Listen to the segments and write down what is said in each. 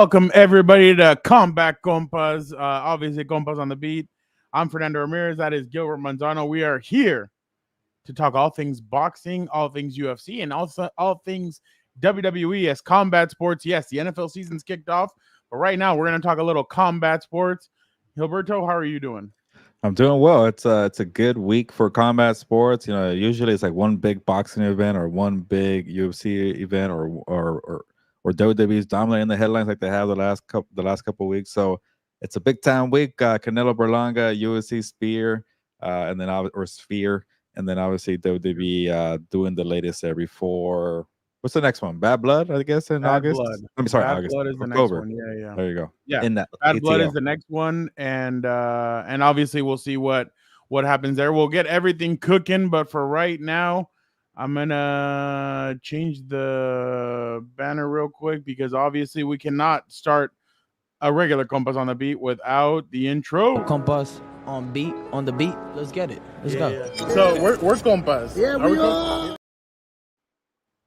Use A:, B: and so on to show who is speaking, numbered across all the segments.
A: Welcome everybody to Combat Compas. Obviously, Compas on the beat. I'm Fernando Ramirez. That is Gilbert Manzano. We are here to talk all things boxing, all things UFC, and also all things WWE as combat sports. Yes, the NFL season's kicked off, but right now we're going to talk a little combat sports. Gilberto, how are you doing?
B: I'm doing well. It's a good week for combat sports. You know, usually it's like one big boxing event or one big UFC event or WWE's dominating the headlines like they have the last couple weeks. So it's a big time week. Canelo Berlanga, UFC Spear, and then or Sphere, and then obviously WWE doing the latest there before. What's the next one? Bad Blood, I guess, in
A: Bad
B: August.
A: Blood.
B: I'm sorry,
A: Bad
B: August.
A: Blood is the
B: October.
A: next one. Yeah.
B: There you go.
A: Yeah.
B: In that
A: Bad Blood
B: ATL.
A: is the next one, and obviously we'll see what happens there. We'll get everything cooking, but for right now, I'm gonna change the banner real quick because obviously we cannot start a regular Compas on the beat without the intro.
C: Compas on the beat. Let's get it. Let's go.
A: Yeah. So we're Compas.
C: Yeah, we are.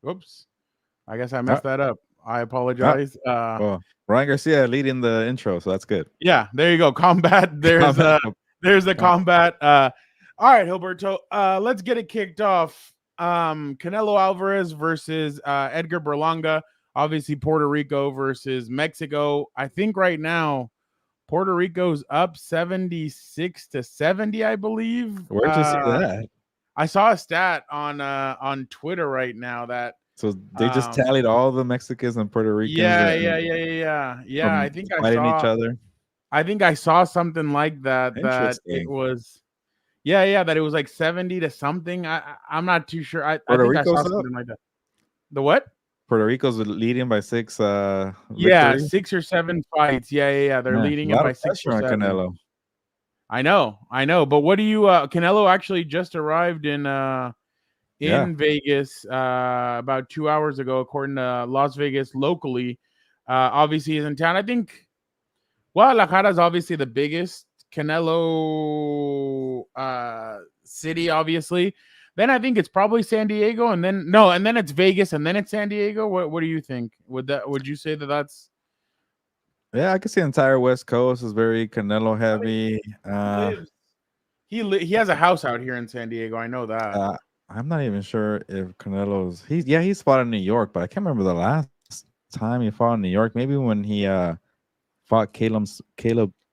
A: Oops, I guess I messed that up. I apologize.
B: Well, Ryan Garcia leading the intro, so that's good.
A: Yeah, there you go. Combat. There's the combat. All right, Gilberto. Let's get it kicked off. Canelo Alvarez versus Edgar Berlanga. Obviously, Puerto Rico versus Mexico. I think right now Puerto Rico's up 76-70, I believe.
B: Where'd you see that?
A: I saw a stat on Twitter right now that.
B: So they just tallied all the Mexicans and Puerto Ricans.
A: Yeah. I think I saw
B: each other.
A: I think I saw something like that. That it was, that it was like 70 to something. I'm not too sure. I think I saw something like that. The what?
B: Puerto Rico's leading by 6.
A: Victories? 6 or 7 fights. Yeah. They're leading it by 6 or 7.
B: Canelo.
A: I know. But what do you? Canelo actually just arrived in Vegas about 2 hours ago, according to Las Vegas locally. Obviously, he's in town. I think Guadalajara is obviously the biggest Canelo city, obviously. Then I think it's probably San Diego, and then it's Vegas, and then it's San Diego. What do you think? Would you say that's?
B: Yeah, I can see the entire West Coast is very Canelo heavy.
A: He has a house out here in San Diego. I know that.
B: I'm not even sure if Canelo's he's fought in New York, but I can't remember the last time he fought in New York. Maybe when he fought Caleb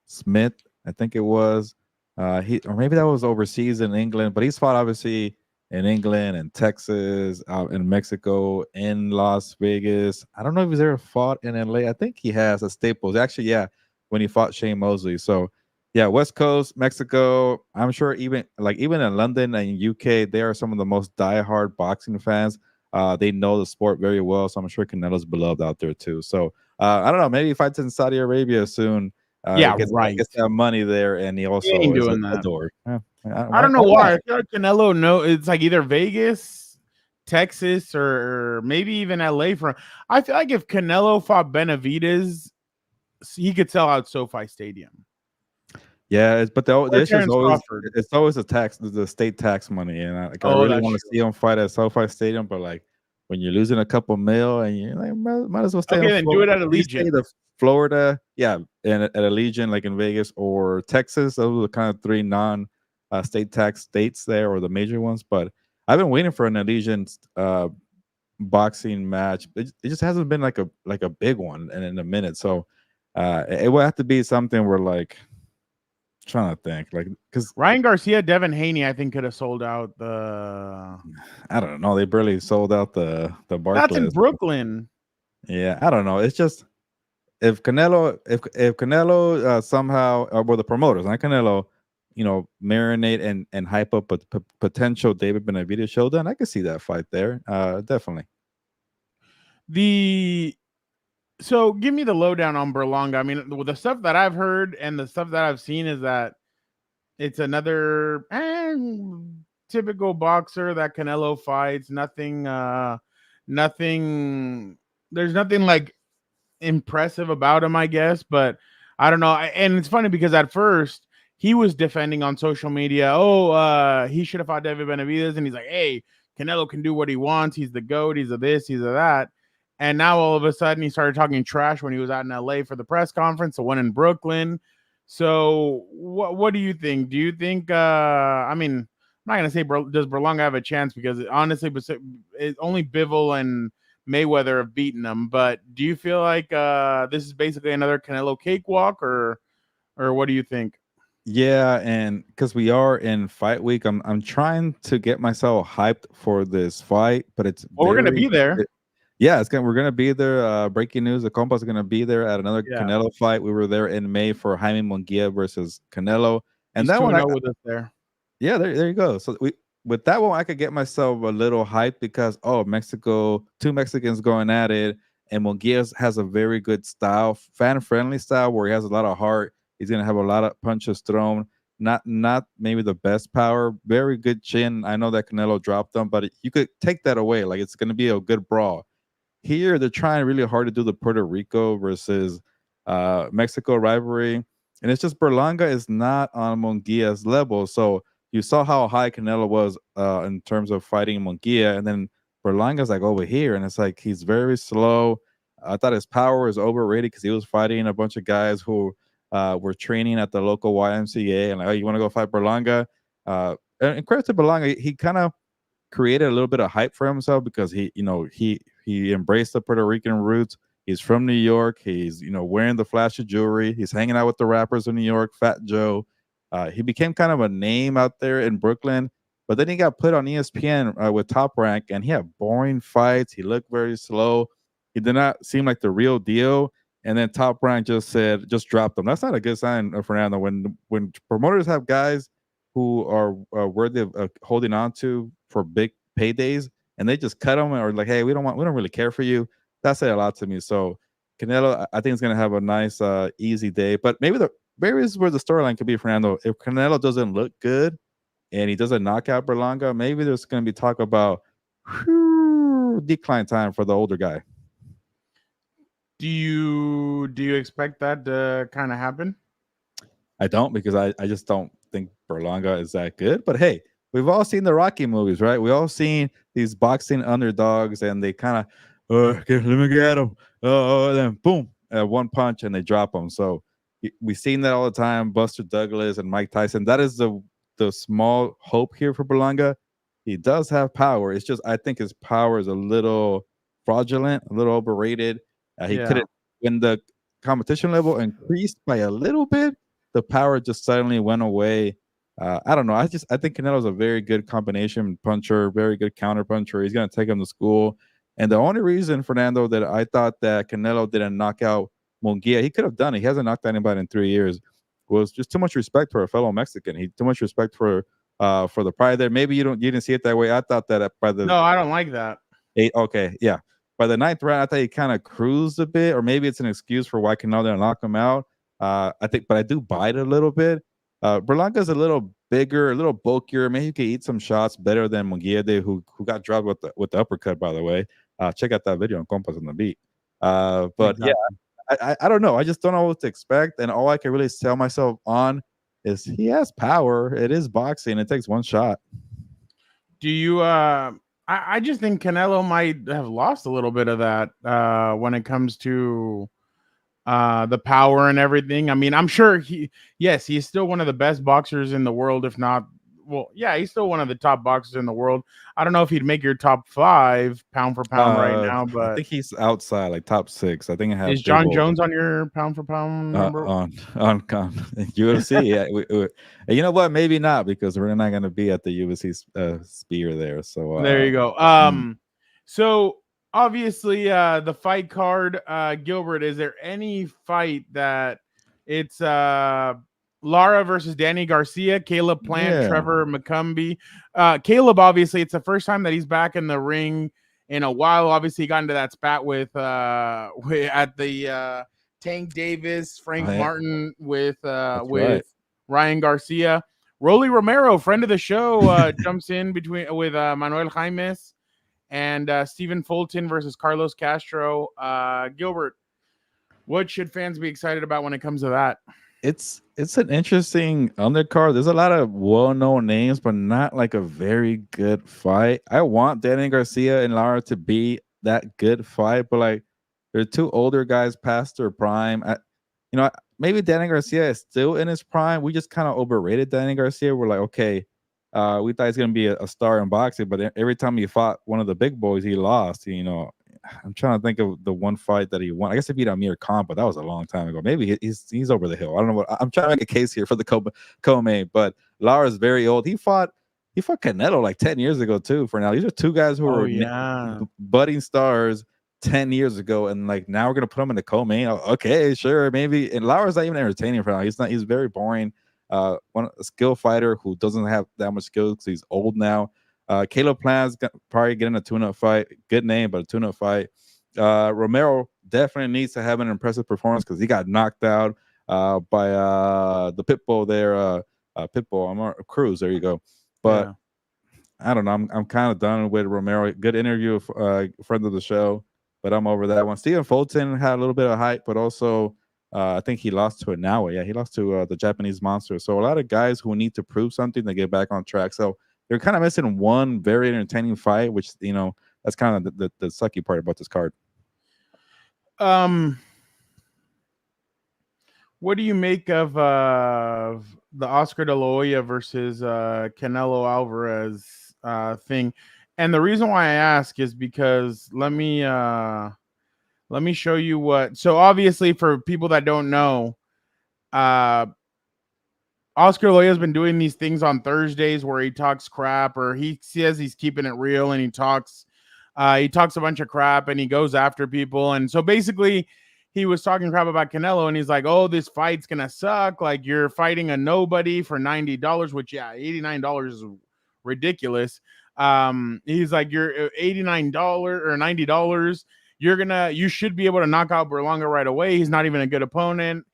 B: Smith, I think it was. Or maybe that was overseas in England, but he's fought obviously in England and Texas, out in Mexico, in Las Vegas. I don't know if he's ever fought in LA. I think he has at Staples. Actually, when he fought Shane Mosley. So West Coast, Mexico. I'm sure even in London and UK, they are some of the most diehard boxing fans. They know the sport very well, so I'm sure Canelo's beloved out there too. So I don't know, maybe he fights in Saudi Arabia soon. Gets that money there, and he also
A: ain't doing that. I don't know why. I feel like Canelo it's like either Vegas, Texas, or maybe even LA. I feel like if Canelo fought Benavidez, he could sell out SoFi Stadium.
B: Yeah, but the issue is always the state tax money, and I really want to see him fight at SoFi Stadium, but like when you're losing a couple mil, and you're like, might as well stay.
A: Okay, then do it at Allegiant.
B: Florida, and at Allegiant, like in Vegas or Texas. Those are the kind of 3 non-state tax states there, or the major ones. But I've been waiting for an Allegiant boxing match. It just hasn't been like a big one in a minute. So it will have to be something where like. Trying to think, because
A: Ryan Garcia, Devin Haney, I think could have sold out the.
B: I don't know. They barely sold out the Barclays.
A: That's in Brooklyn.
B: Yeah, I don't know. It's just if Canelo somehow, or the promoters, not Canelo, marinate and hype up a potential David Benavidez showdown, I could see that fight there. Definitely.
A: So give me the lowdown on Berlanga. I mean, the stuff that I've heard and the stuff that I've seen is that it's another typical boxer that Canelo fights. Nothing. There's nothing like impressive about him, I guess. But I don't know. And it's funny because at first he was defending on social media. He should have fought David Benavidez, and he's like, hey, Canelo can do what he wants. He's the GOAT. He's a this. He's a that. And now all of a sudden he started talking trash when he was out in LA for the press conference, the one in Brooklyn. So what do you think? Do you think I mean, I'm not gonna say does Berlanga have a chance, because honestly, it's only Bivol and Mayweather have beaten him. But do you feel like this is basically another Canelo cakewalk, or what do you think?
B: Yeah, and because we are in fight week, I'm trying to get myself hyped for this fight, but it's
A: Well, we're gonna be there.
B: Yeah, we're gonna be there. Breaking news: the Compas are gonna be there at another Canelo fight. We were there in May for Jaime Munguia versus Canelo, and that one
A: with us there.
B: Yeah, there you go. So with that one, I could get myself a little hyped because Mexico, two Mexicans going at it, and Munguia has a very good style, fan-friendly style where he has a lot of heart. He's gonna have a lot of punches thrown. Not maybe the best power, very good chin. I know that Canelo dropped them, but you could take that away. Like, it's gonna be a good brawl. Here, they're trying really hard to do the Puerto Rico versus Mexico rivalry, and it's just Berlanga is not on Munguia's level. So you saw how high Canelo was in terms of fighting Munguia, and then Berlanga's like over here, and it's like he's very slow. I thought his power is overrated because he was fighting a bunch of guys who were training at the local YMCA, and like, oh, you want to go fight Berlanga? And credit to Berlanga, he kind of created a little bit of hype for himself because he embraced the Puerto Rican roots. He's from New York. He's wearing the flashy jewelry. He's hanging out with the rappers in New York, Fat Joe. He became kind of a name out there in Brooklyn, but then he got put on ESPN with Top Rank, and he had boring fights. He looked very slow. He did not seem like the real deal. And then Top Rank just dropped him. That's not a good sign, Fernando. When promoters have guys who are worthy of holding on to for big paydays, and they just cut them, or like, hey, we don't really care for you. That said a lot to me. So Canelo, I think, is going to have a nice, easy day. But maybe is where the storyline could be, Fernando. If Canelo doesn't look good and he doesn't knock out Berlanga, maybe there's going to be talk about decline time for the older guy.
A: Do you expect that to kind of happen?
B: I don't, because I just don't think Berlanga is that good. But hey, we've all seen the Rocky movies, right? We all seen these boxing underdogs, and they kind of, okay, let me get him. Then boom, one punch, and they drop him. So we've seen that all the time. Buster Douglas and Mike Tyson. That is the small hope here for Berlanga. He does have power. It's just, I think his power is a little fraudulent, a little overrated. He couldn't, when the competition level increased by a little bit, the power just suddenly went away. I don't know. I think Canelo's a very good combination puncher, very good counter puncher. He's going to take him to school. And the only reason, Fernando, that I thought that Canelo didn't knock out Munguia, he could have done it. He hasn't knocked anybody in 3 years. Was just too much respect for a fellow Mexican. Too much respect for the pride there. Maybe you didn't see it that way. I thought that
A: no, I don't like that.
B: Okay, yeah. By the 9th round, I thought he kind of cruised a bit, or maybe it's an excuse for why Canelo didn't knock him out. I think, but I do bite a little bit. Berlanga's a little bigger, a little bulkier. Maybe he could eat some shots better than Munguia, who got dropped with the uppercut, by the way. Check out that video on Compas on the Beat. But exactly. Yeah, I don't know. I just don't know what to expect, and all I can really sell myself on is he has power. It is boxing. It takes one shot.
A: Do you? I just think Canelo might have lost a little bit of that when it comes to the power and everything. I mean, I'm sure he's still one of the best boxers in the world, if not, well, yeah, he's still one of the top boxers in the world. I don't know if he'd make your top 5 pound for pound right now, but
B: I think he's outside, like top 6. I think I have.
A: Is John Jones on your pound for pound number?
B: On UFC? Yeah, you know what? Maybe not, because we're not going to be at the UFC spear there. So
A: there you go. So obviously, the fight card, Gilbert. Is there any fight that it's Lara versus Danny Garcia, Caleb Plant, Trevor McCumbee? Caleb, obviously, it's the first time that he's back in the ring in a while. Obviously, he got into that spat with at the Tank Davis, Frank Martin with Ryan Garcia. Rolly Romero, friend of the show, jumps in with Manuel Jaimes and Stephen Fulton versus Carlos Castro. Gilbert, what should fans be excited about when it comes to that?
B: It's an interesting undercard. There's a lot of well-known names, but not like a very good fight. I want Danny Garcia and Lara to be that good fight, but like they're two older guys past their prime. Maybe Danny Garcia is still in his prime. We just kind of overrated Danny Garcia. We're like, okay, we thought he's gonna be a star in boxing, but every time he fought one of the big boys, he lost. I'm trying to think of the one fight that he won. I guess he beat Amir Khan, but that was a long time ago. Maybe he's over the hill. I don't know what I'm trying to make a case here for the co-main, but Lara's very old. He fought Canelo like 10 years ago too. For now, these are two guys who were budding stars 10 years ago, and like now we're gonna put him in the co-main. Okay, sure, maybe. And Lara's not even entertaining for now. He's very boring. A skill fighter who doesn't have that much skill because he's old now. Caleb Plans probably getting a tune-up fight. Good name, but a tune-up fight. Romero definitely needs to have an impressive performance because he got knocked out by the Pitbull there. Pitbull, Cruz. There you go. But I don't know. I'm kind of done with Romero. Good interview, friend of the show, but I'm over that one. Stephen Fulton had a little bit of hype, but also I think he lost to Inoue. Yeah, he lost to the Japanese monster. So a lot of guys who need to prove something to get back on track. So they're kind of missing one very entertaining fight, which that's kind of the sucky part about this card.
A: What do you make of the Oscar De La Hoya versus Canelo Alvarez thing? And the reason why I ask is because let me show you what. So obviously, for people that don't know, Oscar De La Hoya has been doing these things on Thursdays where he talks crap, or he says he's keeping it real, and he talks a bunch of crap, and he goes after people. And so basically, he was talking crap about Canelo, and he's like, "Oh, this fight's gonna suck. Like, you're fighting a nobody for $90, which $89 is ridiculous." He's like, "You're $89 or $90. You should be able to knock out Berlanga right away. He's not even a good opponent."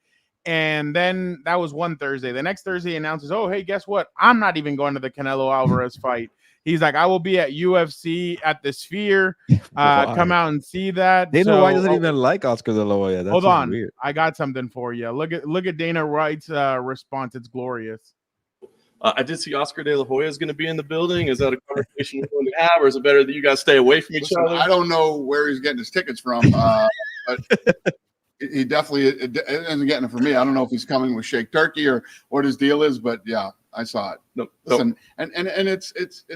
A: And then that was one Thursday. The next Thursday, he announces, "Oh, hey, guess what? I'm not even going to the Canelo Alvarez fight." He's like, "I will be at UFC at the Sphere. Come out and see that."
B: Dana White doesn't even like Oscar De La Hoya. That's
A: hold on,
B: weird.
A: I got something for you. Look at Dana White's response. It's glorious.
D: I did see Oscar De La Hoya is going to be in the building. Is that a conversation we're going to have, or is it better that you guys stay away from each other?
E: I don't know where he's getting his tickets from, but he definitely isn't getting it from me. I don't know if he's coming with Shake Turkey or what his deal is, but yeah, I saw it.
D: No.
E: Listen, and it's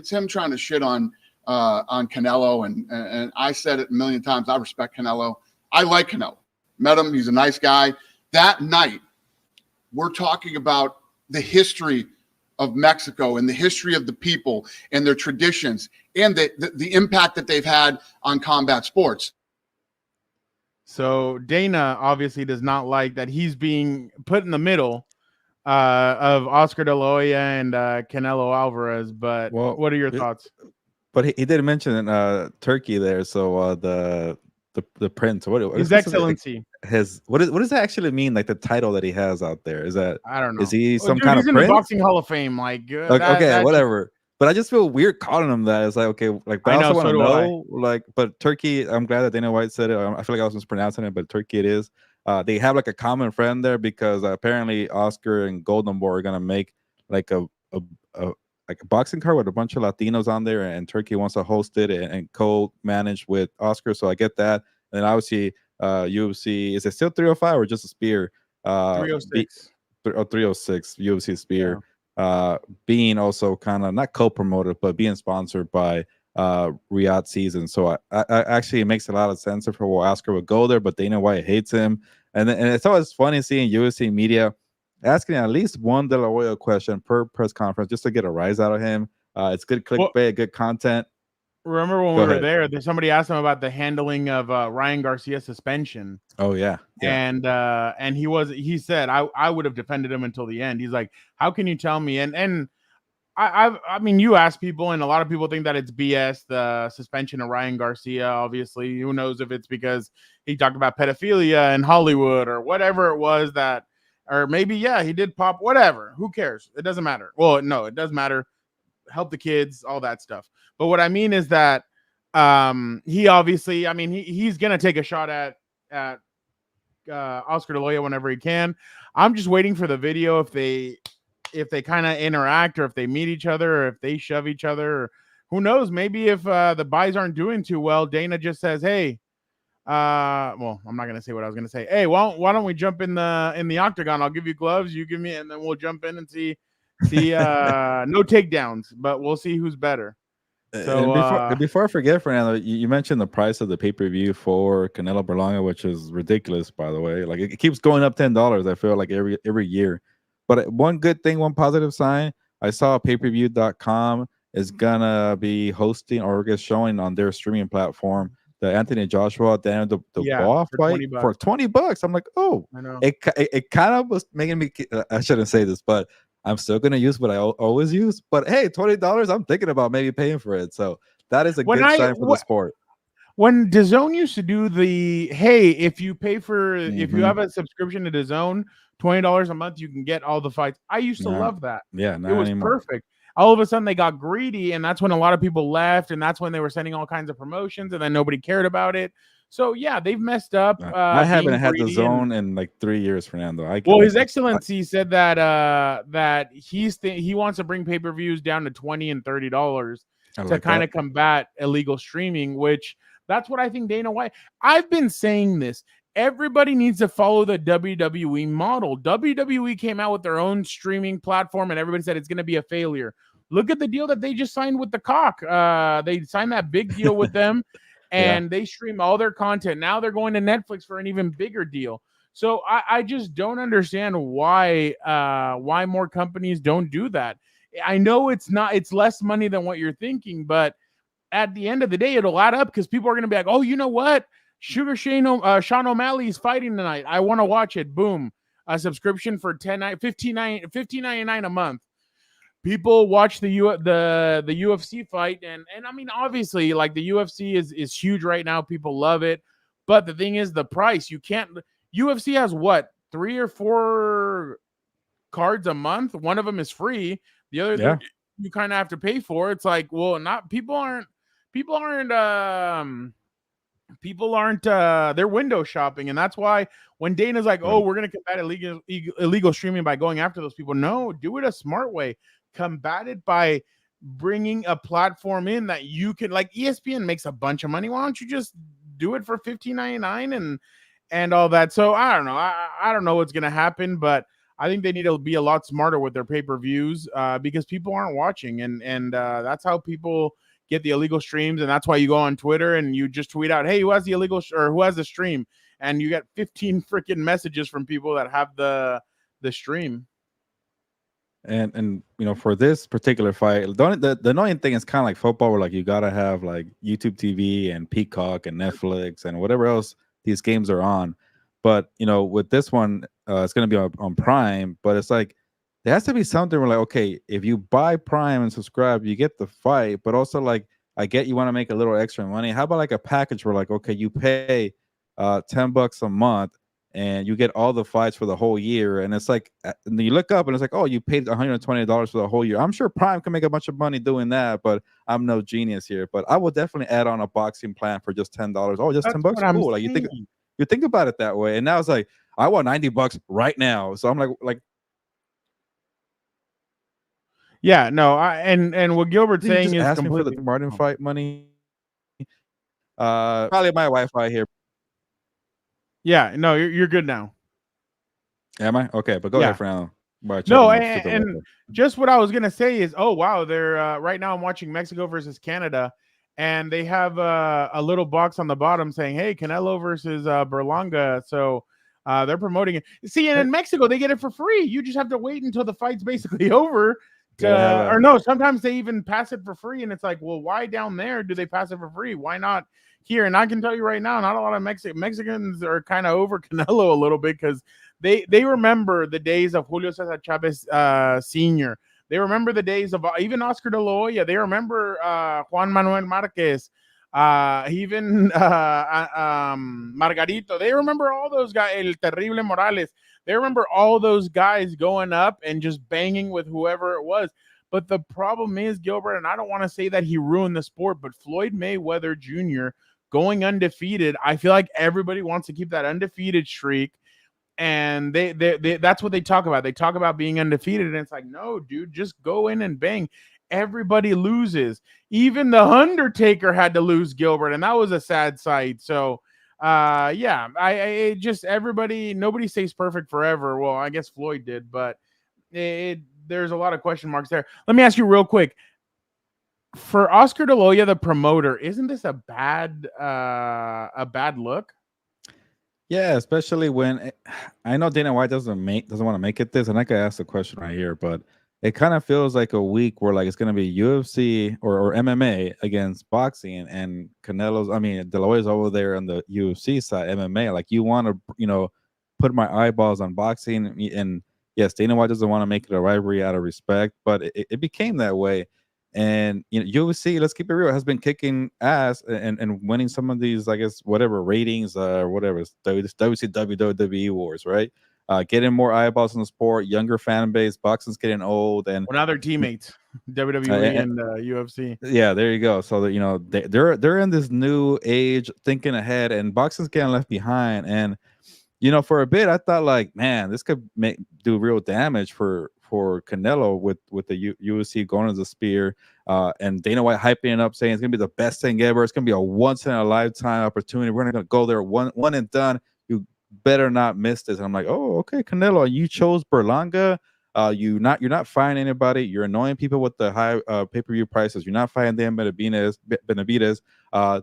E: him trying to shit on Canelo, and I said it a million times. I respect Canelo. I like Canelo. Met him. He's a nice guy. That night, we're talking about the history of Mexico and the history of the people and their traditions and the impact that they've had on combat sports.
A: So Dana obviously does not like that he's being put in the middle of Oscar De La Hoya and Canelo Alvarez. But what are your thoughts?
B: But he did mention Turkey there. So the prince,
A: His Excellency.
B: What does that actually mean? Like the title that he has out there, is that,
A: I don't know.
B: Is he some
A: dude,
B: kind
A: he's
B: of
A: in
B: prince?
A: the Boxing Hall of Fame? Like
B: okay, whatever. But I just feel weird calling him that. It's like, okay, like, but I also want to know, like, but Turkey. I'm glad that Dana White said it. I feel like I was mispronouncing it, but Turkey it is. They have like a common friend there because apparently Oscar and Golden Boy are gonna make like a boxing card with a bunch of Latinos on there, and Turkey wants to host it and co-manage with Oscar. So I get that. And then obviously UFC, is it still 305 or just a Spear?
A: 306.
B: 306 UFC Spear. Yeah. Being also kind of not co-promoted, but being sponsored by Riyadh Season. So I actually it makes a lot of sense for why Oscar would go there, but Dana White hates him. And it's always funny seeing UFC media asking at least one De La Hoya question per press conference just to get a rise out of him. It's good clickbait, good content.
A: Remember when we were there, somebody asked him about the handling of Ryan Garcia's suspension.
B: Oh yeah.
A: And he said I would have defended him until the end. He's like, how can you tell me? And I mean, you ask people, and a lot of people think that it's BS, the suspension of Ryan Garcia. Obviously, who knows if it's because he talked about pedophilia in Hollywood or whatever it was that, or maybe he did pop, whatever. Who cares? It doesn't matter. Well, no, it does matter. Help the kids, all that stuff. But what I mean is that he obviously, I mean, he's gonna take a shot at Oscar De La Hoya whenever he can. I'm just waiting for the video if they kind of interact or if they meet each other or if they shove each other or who knows? Maybe if the buys aren't doing too well, Dana just says, "Hey, well, I'm not gonna say what I was gonna say. Hey, why don't we jump in the octagon? I'll give you gloves, you give me, and then we'll jump in and see no takedowns, but we'll see who's better." So
B: and before I forget, Fernando, you mentioned the price of the pay-per-view for Canelo Berlanga, which is ridiculous, by the way. Like it keeps going up $10. I feel like every year. But one good thing, one positive sign, I saw pay-per-view.com is gonna be hosting or is showing on their streaming platform the Anthony Joshua Daniel Dubois fight for $20. I'm like, oh,
A: I know.
B: It kind of was making me. I shouldn't say this, but I'm still gonna use what I always use. But hey, $20, I'm thinking about maybe paying for it. So that is a good sign for the sport.
A: When DAZN used to do the if you pay for if you have a subscription to DAZN, $20 a month, you can get all the fights. I used to love that.
B: Yeah,
A: it was perfect. All of a sudden they got greedy, and that's when a lot of people left, and that's when they were sending all kinds of promotions, and then nobody cared about it. So yeah, they've messed up.
B: I haven't had DAZN in like 3 years, Fernando.
A: His Excellency said that that he wants to bring pay-per-views down to $20 and $30 to kind of combat illegal streaming, which that's what I think Dana White. I've been saying this. Everybody needs to follow the WWE model. WWE came out with their own streaming platform, and everybody said it's going to be a failure. Look at the deal that they just signed with the Cock. They signed that big deal with them, and they stream all their content. Now they're going to Netflix for an even bigger deal. So I just don't understand why more companies don't do that. I know it's less money than what you're thinking, but at the end of the day, it'll add up because people are going to be like, oh, you know what? Sean O'Malley is fighting tonight. I want to watch it. Boom. A subscription for $15.99 a month. People watch the UFC fight, and I mean, obviously, like the UFC is huge right now. People love it, but the thing is, the price. You can't. UFC has what, 3 or 4 cards a month. One of them is free. The other you kind of have to pay for. It's like, well, not people aren't they're window shopping, and that's why when Dana's like, oh, we're going to combat illegal streaming by going after those people. No, do it a smart way. Combat it by bringing a platform in that you can, like ESPN makes a bunch of money. Why don't you just do it for $15.99 and all that? So I don't know. I don't know what's going to happen, but I think they need to be a lot smarter with their pay-per-views because people aren't watching, and that's how people get the illegal streams. And that's why you go on Twitter and you just tweet out, hey, who has the illegal or who has the stream? And you get 15 freaking messages from people that have the stream.
B: And you know, for this particular fight, the annoying thing is kind of like football, where like you gotta have like YouTube TV and Peacock and Netflix and whatever else these games are on. But you know, with this one, it's gonna be on Prime. But it's like there has to be something where like, okay, if you buy Prime and subscribe, you get the fight, but also like I get you want to make a little extra money. How about like a package where like, okay, you pay $10 a month and you get all the fights for the whole year, and it's like, and you look up and it's like, oh, you paid $120 for the whole year. I'm sure Prime can make a bunch of money doing that, but I'm no genius here. But I will definitely add on a boxing plan for just $10. Oh, just $10, cool. Like you think about it that way, and now it's like I want $90 right now. So I'm like.
A: Yeah, no, and what Gilbert's saying is
B: asking for the Martin fight money. Probably my Wi-Fi here.
A: Yeah, no, you're good now.
B: Am I? Okay, but go ahead, Fernando.
A: No, and just what I was gonna say is, oh wow, they're right now I'm watching Mexico versus Canada, and they have a little box on the bottom saying, hey, Canelo versus Berlanga. So they're promoting it. See, and in Mexico they get it for free. You just have to wait until the fight's basically over. Or no, sometimes they even pass it for free, and it's like, well, why down there do they pass it for free? Why not here? And I can tell you right now, not a lot of Mexicans are kind of over Canelo a little bit because they remember the days of Julio Cesar Chavez Sr. They remember the days of even Oscar De La Hoya. They remember Juan Manuel Marquez, even Margarito. They remember all those guys, El Terrible Morales. They remember all those guys going up and just banging with whoever it was. But the problem is, Gilbert, and I don't want to say that he ruined the sport, but Floyd Mayweather Jr. going undefeated, I feel like everybody wants to keep that undefeated streak. And they that's what they talk about. They talk about being undefeated, and it's like, no, dude, just go in and bang. everybody loses. Even the Undertaker had to lose Gilbert, and that was a sad sight. So, yeah, I just nobody stays perfect forever. Well, I guess Floyd did, but there's a lot of question marks there. Let me ask you real quick. For Oscar De La Hoya, the promoter, isn't this a bad look?
B: Yeah, especially when I know Dana White doesn't want to make it this, and I could ask the question right here, but it kind of feels like a week where like it's gonna be UFC or MMA against boxing, and De La Hoya's over there on the UFC side, MMA. Like you want to, put my eyeballs on boxing, and yes, Dana White doesn't want to make it a rivalry out of respect, but it became that way. And UFC, let's keep it real, has been kicking ass and winning some of these, I guess, whatever ratings or whatever. It's WCW, WWE wars, right? Getting more eyeballs in the sport, younger fan base, boxing's getting old, and
A: Well, now they're teammates, WWE and UFC.
B: Yeah, there you go. So that they're in this new age, thinking ahead, and boxing's getting left behind. And for a bit, I thought like, man, this could do real damage for Canelo with the UFC going as a spear, and Dana White hyping it up, saying it's gonna be the best thing ever. It's gonna be a once in a lifetime opportunity. We're gonna go there one and done. You better not miss this. And I'm like, oh, okay, Canelo, you chose Berlanga. You're not fighting anybody. You're annoying people with the high pay-per-view prices. You're not fighting Dan Benavidez.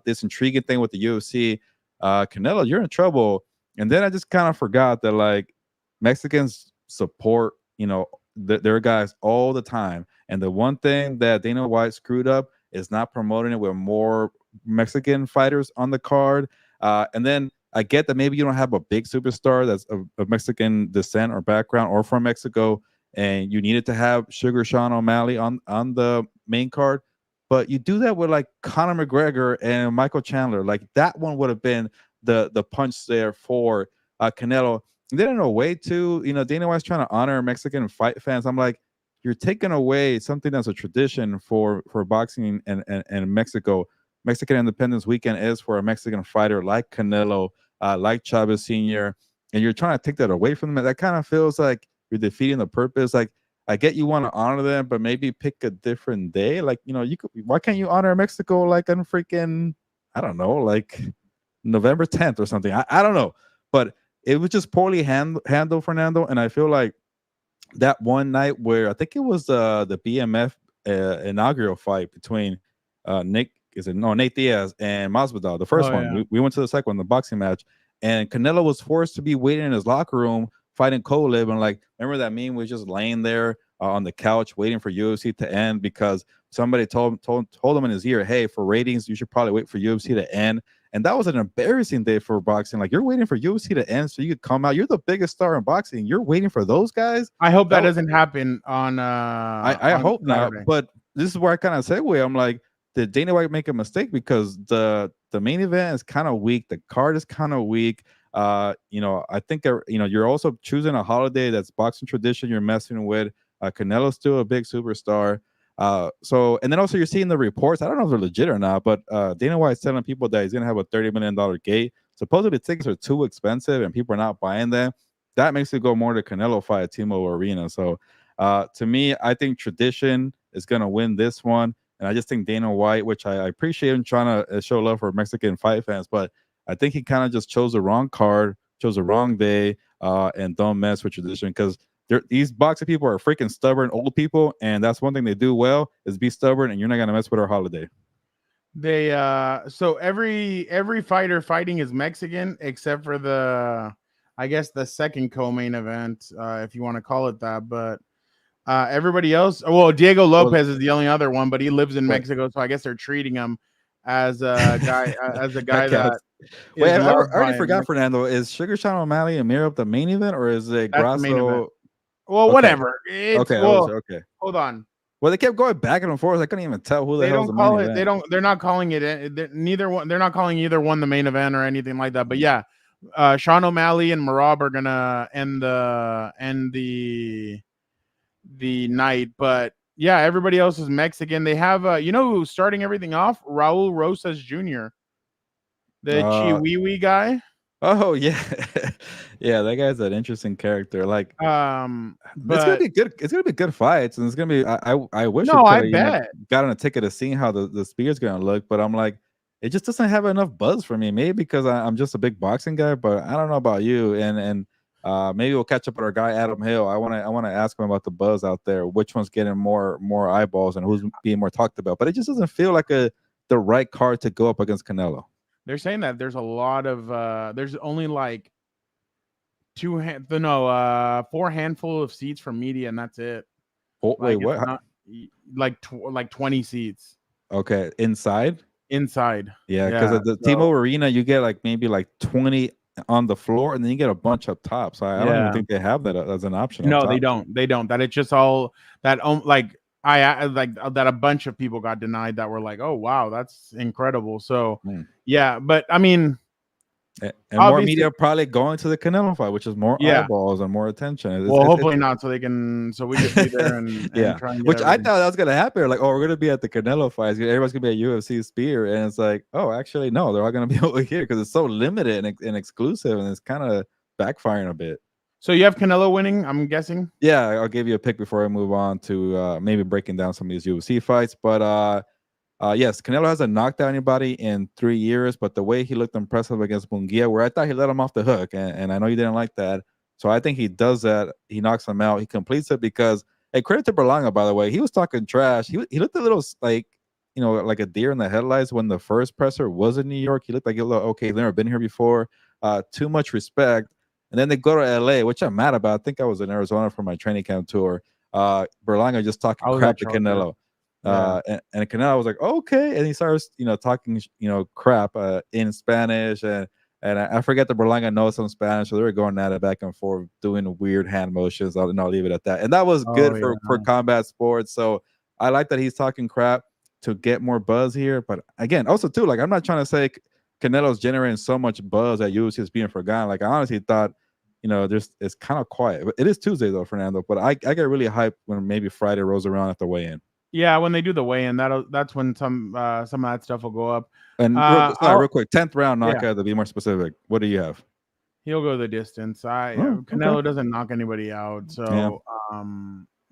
B: This intriguing thing with the UFC, Canelo, you're in trouble. And then I just kind of forgot that like Mexicans support their guys all the time. And the one thing that Dana White screwed up is not promoting it with more Mexican fighters on the card. And then I get that maybe you don't have a big superstar that's of Mexican descent or background or from Mexico, and you needed to have Sugar Sean O'Malley on the main card. But you do that with like Conor McGregor and Michael Chandler. Like that one would have been the punch there for Canelo. And then in a way too, Dana White's trying to honor Mexican fight fans. I'm like, you're taking away something that's a tradition for boxing and Mexico. Mexican Independence Weekend is for a Mexican fighter like Canelo, like Chavez Sr., and you're trying to take that away from them. That kind of feels like you're defeating the purpose. Like, I get you want to honor them, but maybe pick a different day. Like, why can't you honor Mexico like on freaking, I don't know, like November 10th or something? I don't know, but it was just poorly handled, Fernando. And I feel like that one night where I think it was the BMF inaugural fight between Nate Diaz and Masvidal, the first one. Yeah. We went to the second one, the boxing match, and Canelo was forced to be waiting in his locker room fighting Kovalev. And like, remember that meme was just laying there on the couch waiting for UFC to end because somebody told him in his ear, hey, for ratings, you should probably wait for UFC to end. And that was an embarrassing day for boxing. Like, you're waiting for UFC to end so you could come out. You're the biggest star in boxing. You're waiting for those guys.
A: I hope that doesn't happen on.
B: I hope Saturday. Not. But this is where I kind of segue. I'm like, did Dana White make a mistake? Because the main event is kind of weak. The card is kind of weak. I think you're also choosing a holiday that's boxing tradition. You're messing with. Canelo's still a big superstar. And then also you're seeing the reports. I don't know if they're legit or not, but Dana White's telling people that he's gonna have a $30 million gate. Supposedly tickets are too expensive and people are not buying them. That makes it go more to Canelo fight at T-Mobile Arena. So to me, I think tradition is gonna win this one. And I just think Dana White, which I appreciate him trying to show love for Mexican fight fans, but I think he kind of just chose the wrong card, chose the wrong day, and don't mess with tradition because these boxing people are freaking stubborn old people, and that's one thing they do well is be stubborn, and you're not gonna mess with our holiday.
A: They so every fighter fighting is Mexican except for the second co-main event, if you want to call it that, but everybody else, well, Diego Lopez is the only other one, but he lives in Mexico, so I guess they're treating him as a guy that.
B: Wait, I already forgot, Fernando. Is Sugar Sean O'Malley and Miro the main event, or is it Grasso?
A: Well, okay. Whatever.
B: Okay.
A: Hold on.
B: Well, they kept going back and forth. I couldn't even tell who the hell was the main event.
A: They're not calling it. Neither one. They're not calling either one the main event or anything like that. But yeah, Sean O'Malley and Marab are gonna end the night. But yeah, everybody else is Mexican. They have who's starting everything off? Raul Rosas Jr., the Chihuahua guy.
B: Oh yeah, yeah. That guy's an interesting character. Like, it's gonna
A: But
B: be good. It's gonna be good fights, and it's gonna be. I wish it
A: no,
B: could
A: I
B: have
A: bet.
B: gotten a ticket to seeing how the spear's gonna look, but I'm like, it just doesn't have enough buzz for me. Maybe because I'm just a big boxing guy, but I don't know about you. And maybe we'll catch up with our guy Adam Hill. I wanna ask him about the buzz out there. Which one's getting more eyeballs and who's being more talked about? But it just doesn't feel like the right card to go up against Canelo.
A: They're saying that there's a lot of there's only like 4 handful of seats for media, and that's it.
B: Oh, wait,
A: Like,
B: what?
A: it's not like 20 seats
B: Okay, inside.
A: inside.
B: Yeah, because at the
A: so-
B: T-Mobile Arena, you get like maybe like 20 on the floor, and then you get a bunch up top. So I don't even
A: Yeah.
B: think they have that as an option. up
A: No,
B: top.
A: they don't. They don't. That it's just all that like I like that a bunch of people got denied that were like, oh wow, that's incredible. So
B: Hmm.
A: yeah, but I mean,
B: And more
A: obviously-
B: media probably going to the Canelo fight, which is more
A: Yeah.
B: eyeballs and more attention.
A: well, hopefully not, so we can be there and
B: yeah.
A: try and get
B: Which I
A: everything.
B: thought that was gonna happen. Like, oh, we're gonna be at the Canelo fights. Everybody's gonna be at UFC Spear, and it's like, oh, actually, no, they're all gonna be over here because it's so limited and exclusive, and it's kind of backfiring a bit.
A: So you have Canelo winning, I'm guessing.
B: Yeah, I'll give you a pick before I move on to maybe breaking down some of these UFC fights. But yes, Canelo hasn't knocked out anybody in 3 years, but the way he looked impressive against Munguia, where I thought he let him off the hook, and I know you didn't like that. So I think he does that. He knocks him out. He completes it because, hey, credit to Berlanga, by the way. He was talking trash. He looked a little like, like a deer in the headlights when the first presser was in New York. He looked like, okay, he's never been here before. Too much respect. And then they go to LA, which I'm mad about. I think I was in Arizona for my training camp tour. Berlanga just talking crap to Canelo. And Canelo was like, okay, and he starts, talking, crap in Spanish, and I forget that Berlanga knows some Spanish, so they were going at it back and forth, doing weird hand motions. I'll leave it at that, and that was good for combat sports. So I like that he's talking crap to get more buzz here. But again, also too, like, I'm not trying to say Canelo's generating so much buzz that UFC is being forgotten. Like, I honestly thought, it's kind of quiet. But it is Tuesday though, Fernando. But I get really hyped when maybe Friday rolls around at the weigh-in.
A: Yeah, when they do the weigh-in, that's when some of that stuff will go up.
B: And real quick, 10th round knockout,
A: yeah.
B: To be more specific. What do you have?
A: He'll go the distance. Canelo doesn't knock anybody out, so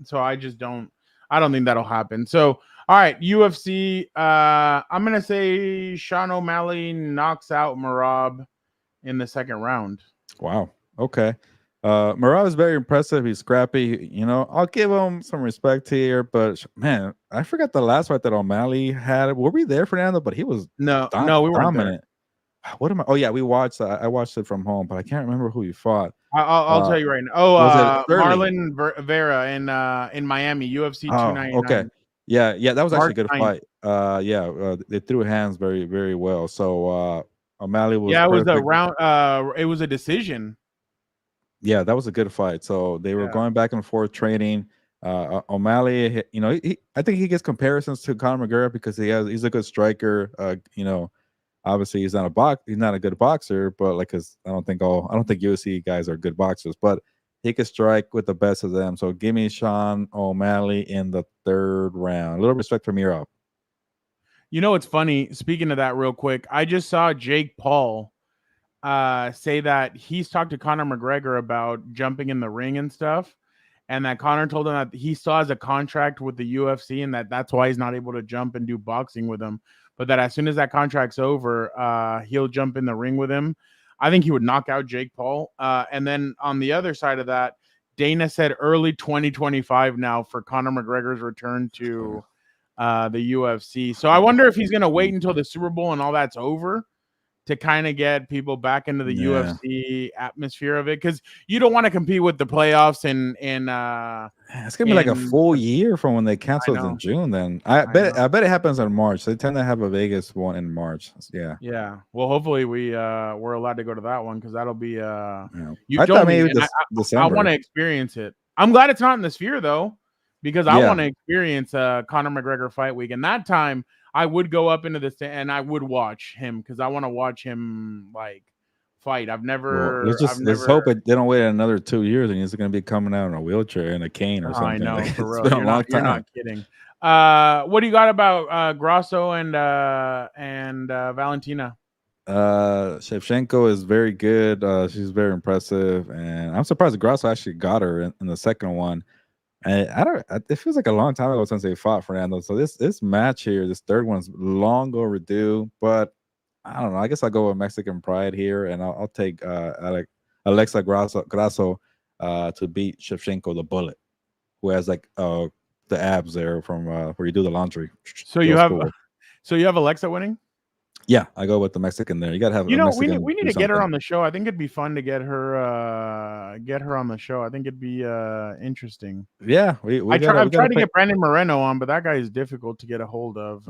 A: so I don't think that'll happen. So all right, UFC. I'm gonna say Sean O'Malley knocks out Merab in the second round.
B: Wow. Okay. Merab is very impressive. He's scrappy. I'll give him some respect here, but man, I forgot the last fight that O'Malley had. Were we there, Fernando? But he was
A: no, we weren't
B: dominant. There. What am I? Oh yeah, we watched. I watched it from home, but I can't remember who he fought.
A: I'll tell you right now. Marlon Vera in Miami, UFC 299.
B: Okay. Yeah, that was actually a good fight. They threw hands very, very well. So O'Malley was.
A: Yeah, it was a round. It was a decision.
B: Yeah, that was a good fight. So they were going back and forth training. O'Malley, I think he gets comparisons to Conor McGregor because he's a good striker. Obviously he's not a good boxer, but I don't think UFC guys are good boxers, but he could strike with the best of them. So give me Sean O'Malley in the third round. A little respect from Merab.
A: It's funny. Speaking of that, real quick, I just saw Jake Paul say that he's talked to Conor McGregor about jumping in the ring and stuff, and that Conor told him that he still has a contract with the UFC and that's why he's not able to jump and do boxing with him, but that as soon as that contract's over, he'll jump in the ring with him. I think he would knock out Jake Paul. And then on the other side of that, Dana said early 2025 now for Conor McGregor's return to the UFC. So I wonder if he's going to wait until the Super Bowl and all that's over to kind of get people back into the UFC atmosphere of it, because you don't want to compete with the playoffs and
B: it's gonna be like a full year from when they canceled in June. Then I bet it happens in March. They tend to have a Vegas one in March. Yeah.
A: Well, hopefully we're allowed to go to that one, because that'll be
B: I thought maybe December.
A: I want to experience it. I'm glad it's not in the Sphere though, because I want to experience Conor McGregor fight week, and that time I would go up into the stand and I would watch him, because I want to watch him fight. I've never.
B: Let's hope they don't wait another 2 years and he's going to be coming out in a wheelchair and a cane or something.
A: I know, for real.
B: It's been a long time.
A: You're not kidding. What do you got about Grasso and Valentina?
B: Shevchenko is very good. She's very impressive, and I'm surprised Grasso actually got her in the second one. And it feels like a long time ago since they fought Fernando. So this match here, this third one's long overdue. But I don't know. I guess I'll go with Mexican Pride here, and I'll take Alexa Grasso to beat Shevchenko the Bullet, who has like the abs there from where you do the laundry.
A: So you have Alexa winning?
B: Yeah, I go with the Mexican there. You gotta have.
A: We need to get her on the show. I think it'd be fun to get her on the show. I think it'd be interesting.
B: Yeah,
A: I've tried to get Brandon Moreno on, but that guy is difficult to get a hold of.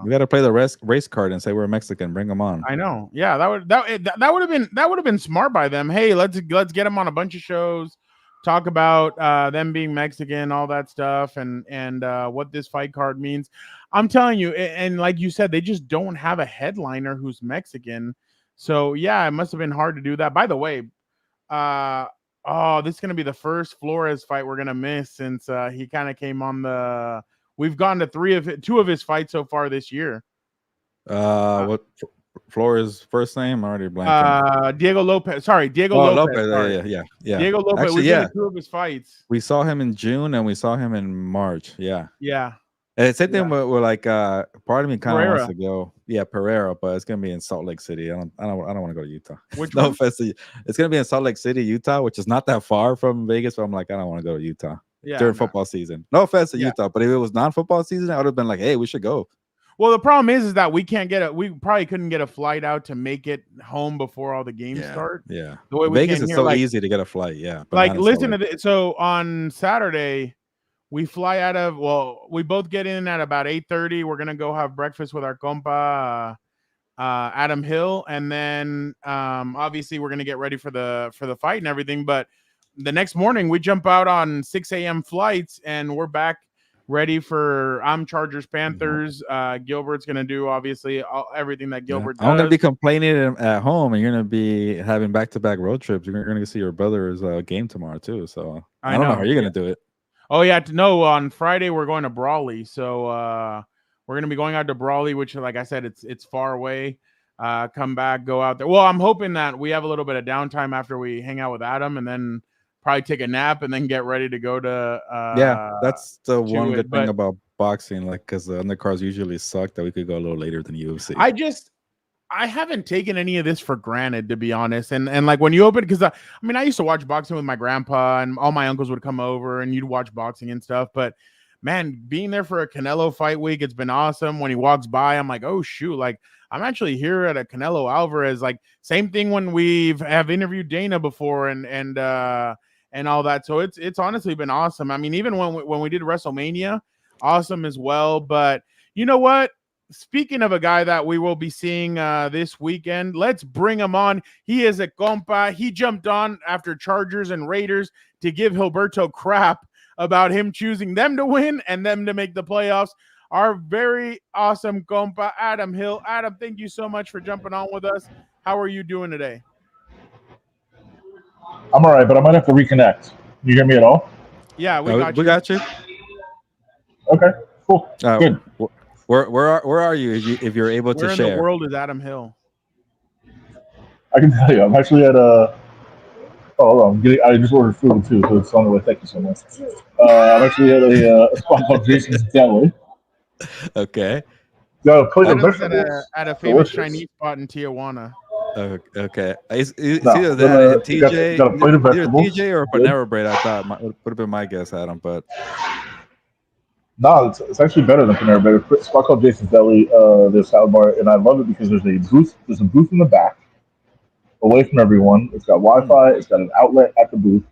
B: We got to play the race card and say we're Mexican. Bring them on.
A: I know. Yeah, that would have been smart by them. Hey, let's get them on a bunch of shows. Talk about them being Mexican, all that stuff, and what this fight card means. I'm telling you, and like you said, they just don't have a headliner who's Mexican. So yeah, it must have been hard to do that. By the way, this is gonna be the first Flores fight we're gonna miss since he kind of came on the. We've gone to two of his fights so far this year.
B: What Flores' first name? Already blank.
A: Diego Lopez. Sorry, Diego Lopez.
B: Sorry. Yeah.
A: Diego Lopez.
B: Actually,
A: we've been to two of his fights.
B: We saw him in June and we saw him in March. Yeah.
A: And
B: same thing with like part of me kind of wants to go. Yeah, Pereira, but it's gonna be in Salt Lake City. I don't want to go to Utah. No offense to you. It's gonna be in Salt Lake City, Utah, which is not that far from Vegas. But I'm like, I don't want to go to Utah during football season. No offense to Utah, but if it was non-football season, I would have been like, hey, we should go.
A: Well, the problem is that we probably couldn't get a flight out to make it home before all the games start.
B: Yeah.
A: The way
B: Vegas is so easy to get a flight. Yeah.
A: Like, listen to this. So on Saturday, we fly out of, we both get in at about 8:30. We're going to go have breakfast with our compa, Adam Hill. And then obviously we're going to get ready for the fight and everything. But the next morning we jump out on 6 a.m. flights and we're back ready for Chargers Panthers. Gilbert's gonna do obviously everything that Gilbert does.
B: I'm gonna be complaining at home, and you're gonna be having back-to-back road trips. You're gonna see your brother's game tomorrow too. So I don't know how you're gonna do it.
A: Oh yeah, no. On Friday we're going to Brawley, so we're gonna be going out to Brawley, which, like I said, it's far away. Come back, go out there. Well, I'm hoping that we have a little bit of downtime after we hang out with Adam, and then probably take a nap and then get ready to go to
B: that's the one good thing about boxing, like, because the undercards usually suck, that we could go a little later than UFC.
A: I haven't taken any of this for granted, to be honest. And like when you open, because I used to watch boxing with my grandpa and all my uncles would come over and you'd watch boxing and stuff, but man, being there for a Canelo fight week, it's been awesome. When he walks by, I'm like, oh shoot, like I'm actually here at a Canelo Alvarez. Like same thing when we have interviewed Dana before and all that. So it's honestly been awesome. I mean, even when we did WrestleMania, awesome as well. But you know what? Speaking of a guy that we will be seeing this weekend, let's bring him on. He is a compa. He jumped on after Chargers and Raiders to give Gilberto crap about him choosing them to win and them to make the playoffs. Our very awesome compa, Adam Hill. Adam, thank you so much for jumping on with us. How are you doing today?
F: I'm all right, but I might have to reconnect. You hear me at all?
A: Yeah, we
B: got you.
F: Okay, cool. Good.
B: Where are you if you're able to share?
A: Where in the world is Adam Hill?
F: I can tell you. I'm actually at a. Oh, hold on. I just ordered food too, so it's on the way. Thank you so much. I'm actually at a spot called Jason's Deli.
B: Okay.
F: Got a plate of
A: Adam's
F: vegetables.
A: at a famous Chinese spot in Tijuana.
B: Okay. It's either that and TJ,
F: got a plate of
B: either
F: vegetables.
B: TJ or Panera Bread. I thought would have been my guess, Adam, but.
F: No, it's actually better than Panera Bread. It's a spot called Jason's Deli, the salad bar, and I love it because there's a booth. There's a booth in the back, away from everyone. It's got Wi-Fi. It's got an outlet at the booth.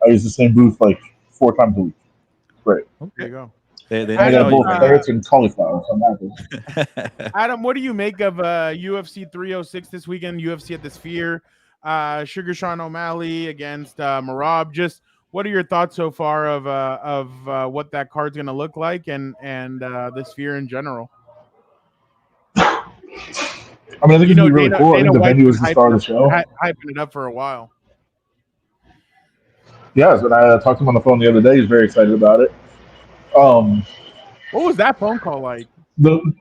F: I use the same booth like 4 times a week. Great.
B: Okay.
A: There you go.
B: They
F: I got both carrots and cauliflower. So I'm happy.
A: Adam, what do you make of UFC 306 this weekend? UFC at the Sphere, Sugar Sean O'Malley against Marab. Just what are your thoughts so far of what that card's going to look like and the Sphere in general?
F: I mean, I think it's gonna be really cool. I think the venue is the star of the show.
A: Hyping it up for a while.
F: Yes, and I talked to him on the phone the other day. He's very excited about it.
A: What was that phone call like?
F: It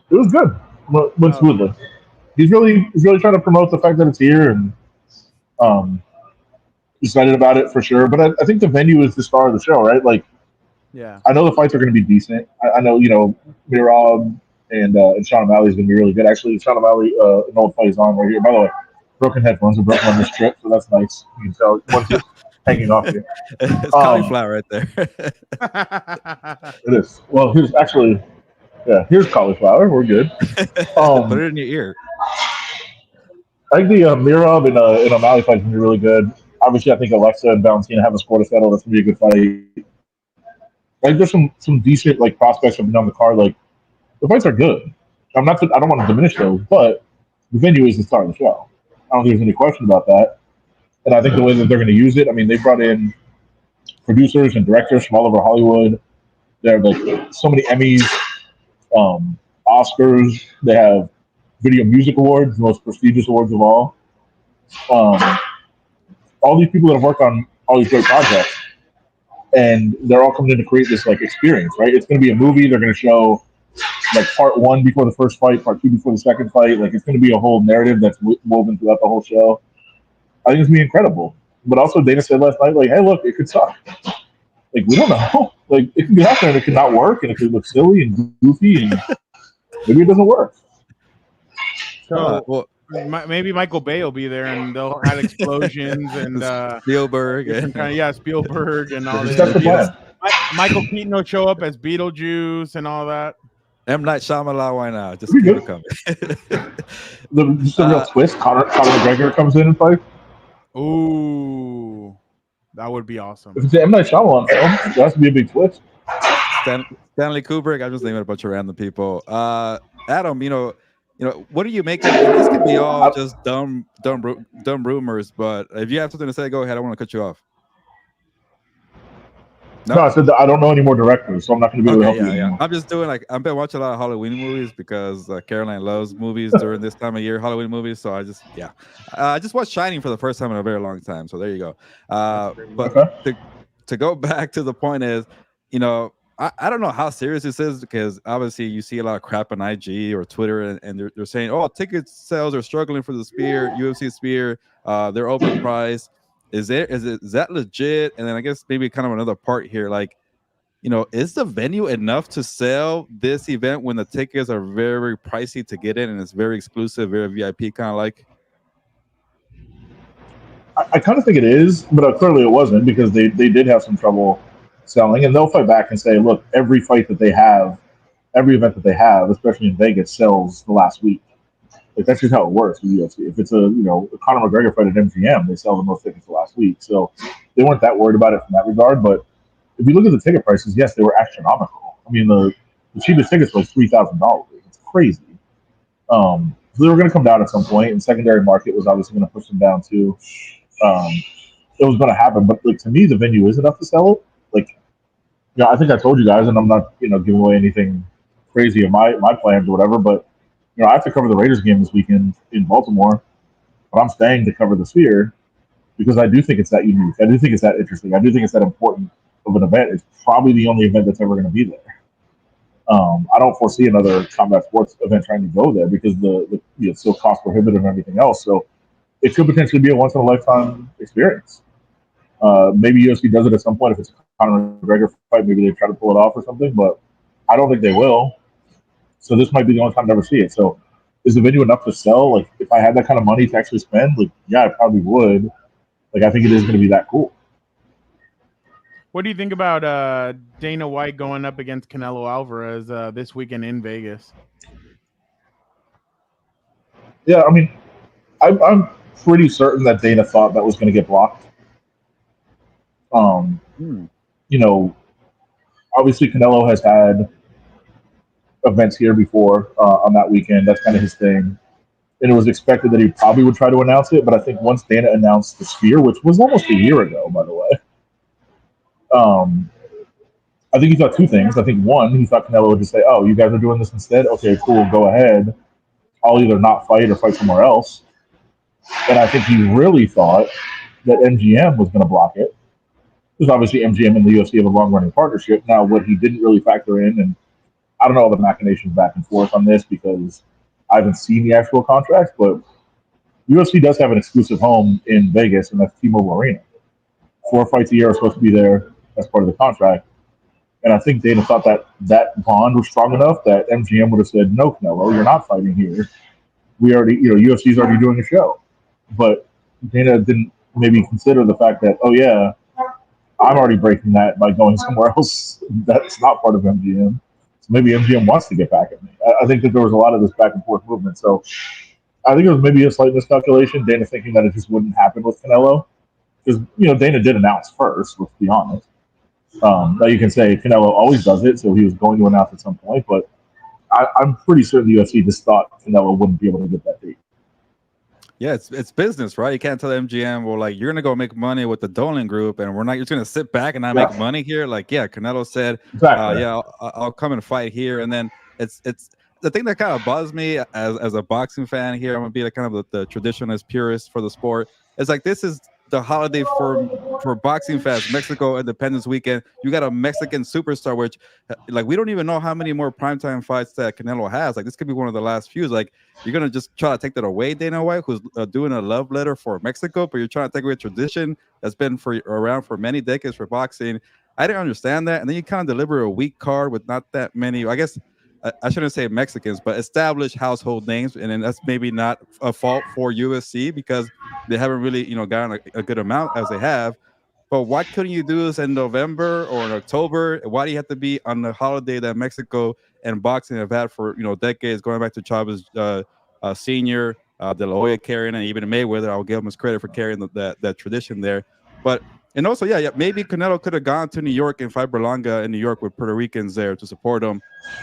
F: was good. Went smoothly. he's really trying to promote the fact that it's here, and excited about it for sure. But I think the venue is the star of the show, right? Like,
A: Yeah.
F: I know the fights are going to be decent. I know, Mirab and Sean O'Malley is going to be really good. Actually, Sean O'Malley, an old fight is on right here. By the way, broken headphones are broken on this trip, so that's nice. You can tell one's just hanging off here.
B: It's cauliflower right there.
F: It is. Well, here's actually, here's cauliflower. We're good.
B: Put it in your ear.
F: I think the Mirab and O'Malley fight is going to be really good. Obviously, I think Alexa and Valentina have a score to settle. That's going to be a good fight. Like, there's some decent like prospects up and down the card. Like, the fights are good. I don't want to diminish those, but the venue is the star of the show. I don't think there's any question about that. And I think the way that they're going to use it, I mean, they brought in producers and directors from all over Hollywood. They have like so many Emmys, Oscars. They have Video Music Awards, the most prestigious awards of all. All these people that have worked on all these great projects, and they're all coming in to create this like experience, right? It's going to be a movie. They're going to show like part one before the first fight, part two before the second fight. Like, it's going to be a whole narrative that's woven throughout the whole show. I think it's going to be incredible. But also, Dana said last night, like, hey, look, it could suck. Like, we don't know. Like, it could be out there and it could not work, and it could look silly and goofy, and maybe it doesn't work.
A: So maybe Michael Bay will be there, and they'll have explosions and
B: Spielberg,
A: Spielberg and all
F: That's
A: that.
F: the plan.
A: Michael Keaton will show up as Beetlejuice and all that.
B: M. Night Shyamalan, why not? Just
F: Pretty
B: keep
F: good.
B: it coming.
F: Just a real twist. Conor McGregor comes in and fights.
A: Ooh, that would be awesome.
F: If it's an M. Night Shyamalan film, it has to be a big twist.
B: Stanley Kubrick. I'm just naming a bunch of random people. Adam, what do you make of it? This could be all just dumb rumors, but if you have something to say, go ahead. I want to cut you off.
F: No, I said that I don't know any more directors, so I'm not going to be able to help you anymore.
B: I'm just doing I've been watching a lot of Halloween movies because Caroline loves movies during this time of year, Halloween movies. So I just watched Shining for the first time in a very long time. So there you go. But to go back to the point is, I don't know how serious this is, because obviously you see a lot of crap on IG or Twitter, and they're saying, oh, ticket sales are struggling for the Sphere, UFC Sphere, they're overpriced. Is that legit? And then I guess maybe kind of another part here, like, is the venue enough to sell this event when the tickets are very, very pricey to get in, and it's very exclusive, very VIP kind of like?
F: I kind of think it is, but clearly it wasn't, because they did have some trouble selling, and they'll fight back and say, look, every fight that they have, every event that they have, especially in Vegas, sells the last week. Like, that's just how it works with UFC. If it's a Conor McGregor fight at MGM, they sell the most tickets the last week. So they weren't that worried about it from that regard. But if you look at the ticket prices, yes, they were astronomical. I mean, the cheapest tickets was $3,000. It's crazy. So they were going to come down at some point, and secondary market was obviously going to push them down too. It was going to happen, but like, to me, the venue is enough to sell it. Like, I think I told you guys, and I'm not giving away anything crazy in my plans or whatever, but I have to cover the Raiders game this weekend in Baltimore, but I'm staying to cover the Sphere because I do think it's that unique. I do think it's that interesting. I do think it's that important of an event. It's probably the only event that's ever going to be there. I don't foresee another combat sports event trying to go there because it's still cost prohibitive and everything else. So it could potentially be a once in a lifetime experience. Maybe UFC does it at some point if it's a Conor McGregor fight. Maybe they try to pull it off or something, but I don't think they will. So this might be the only time to ever see it. So is the venue enough to sell? Like, if I had that kind of money to actually spend, like, yeah, I probably would. Like, I think it is going to be that cool.
A: What do you think about Dana White going up against Canelo Alvarez this weekend in Vegas?
F: Yeah, I mean, I'm pretty certain that Dana thought that was going to get blocked. Obviously Canelo has had events here before on that weekend. That's kind of his thing. And it was expected that he probably would try to announce it, but I think once Dana announced the Sphere, which was almost a year ago, by the way, I think he thought two things. I think one, he thought Canelo would just say, oh, you guys are doing this instead? Okay, cool, go ahead. I'll either not fight or fight somewhere else. And I think he really thought that MGM was going to block it. Because obviously MGM and the UFC have a long-running partnership. Now, what he didn't really factor in, and I don't know all the machinations back and forth on this, because I haven't seen the actual contracts, but UFC does have an exclusive home in Vegas, and that's T-Mobile Arena. 4 fights a year are supposed to be there as part of the contract. And I think Dana thought that bond was strong enough that MGM would have said, no, Canelo, you're not fighting here. We already, UFC's already doing a show. But Dana didn't maybe consider the fact that, oh, yeah, I'm already breaking that by going somewhere else that's not part of MGM. So maybe MGM wants to get back at me. I think that there was a lot of this back and forth movement. So I think it was maybe a slight miscalculation, Dana thinking that it just wouldn't happen with Canelo. Because, Dana did announce first, let's be honest. Now you can say Canelo always does it, so he was going to announce at some point, but I'm pretty certain the UFC just thought Canelo wouldn't be able to get that date.
B: Yeah, it's business, right? You can't tell MGM, well, like, you're gonna go make money with the Dolan Group, and we're not just gonna sit back and not make money here. Like, yeah, Canelo said,
F: exactly.
B: yeah, I'll come and fight here, and then it's the thing that kind of bothers me as a boxing fan here. I'm gonna be like kind of the traditionalist purist for the sport. It's like this is the holiday for boxing fans, Mexico Independence Weekend. You got a Mexican superstar, which like we don't even know how many more primetime fights that Canelo has. Like this could be one of the last few. Like you're gonna just try to take that away, Dana White, who's doing a love letter for Mexico, but you're trying to take away a tradition that's been around for many decades for boxing. I didn't understand that, and then you kind of deliver a weak card with not that many. I guess I shouldn't say Mexicans, but established household names, and then that's maybe not a fault for UFC because they haven't really, gotten a good amount as they have. But why couldn't you do this in November or in October? Why do you have to be on the holiday that Mexico and boxing have had for decades, going back to Chavez Senior, De La Hoya carrying, and even Mayweather? I'll give him his credit for carrying that tradition there. But and also, yeah, maybe Canelo could have gone to New York and fight Berlanga in New York with Puerto Ricans there to support him,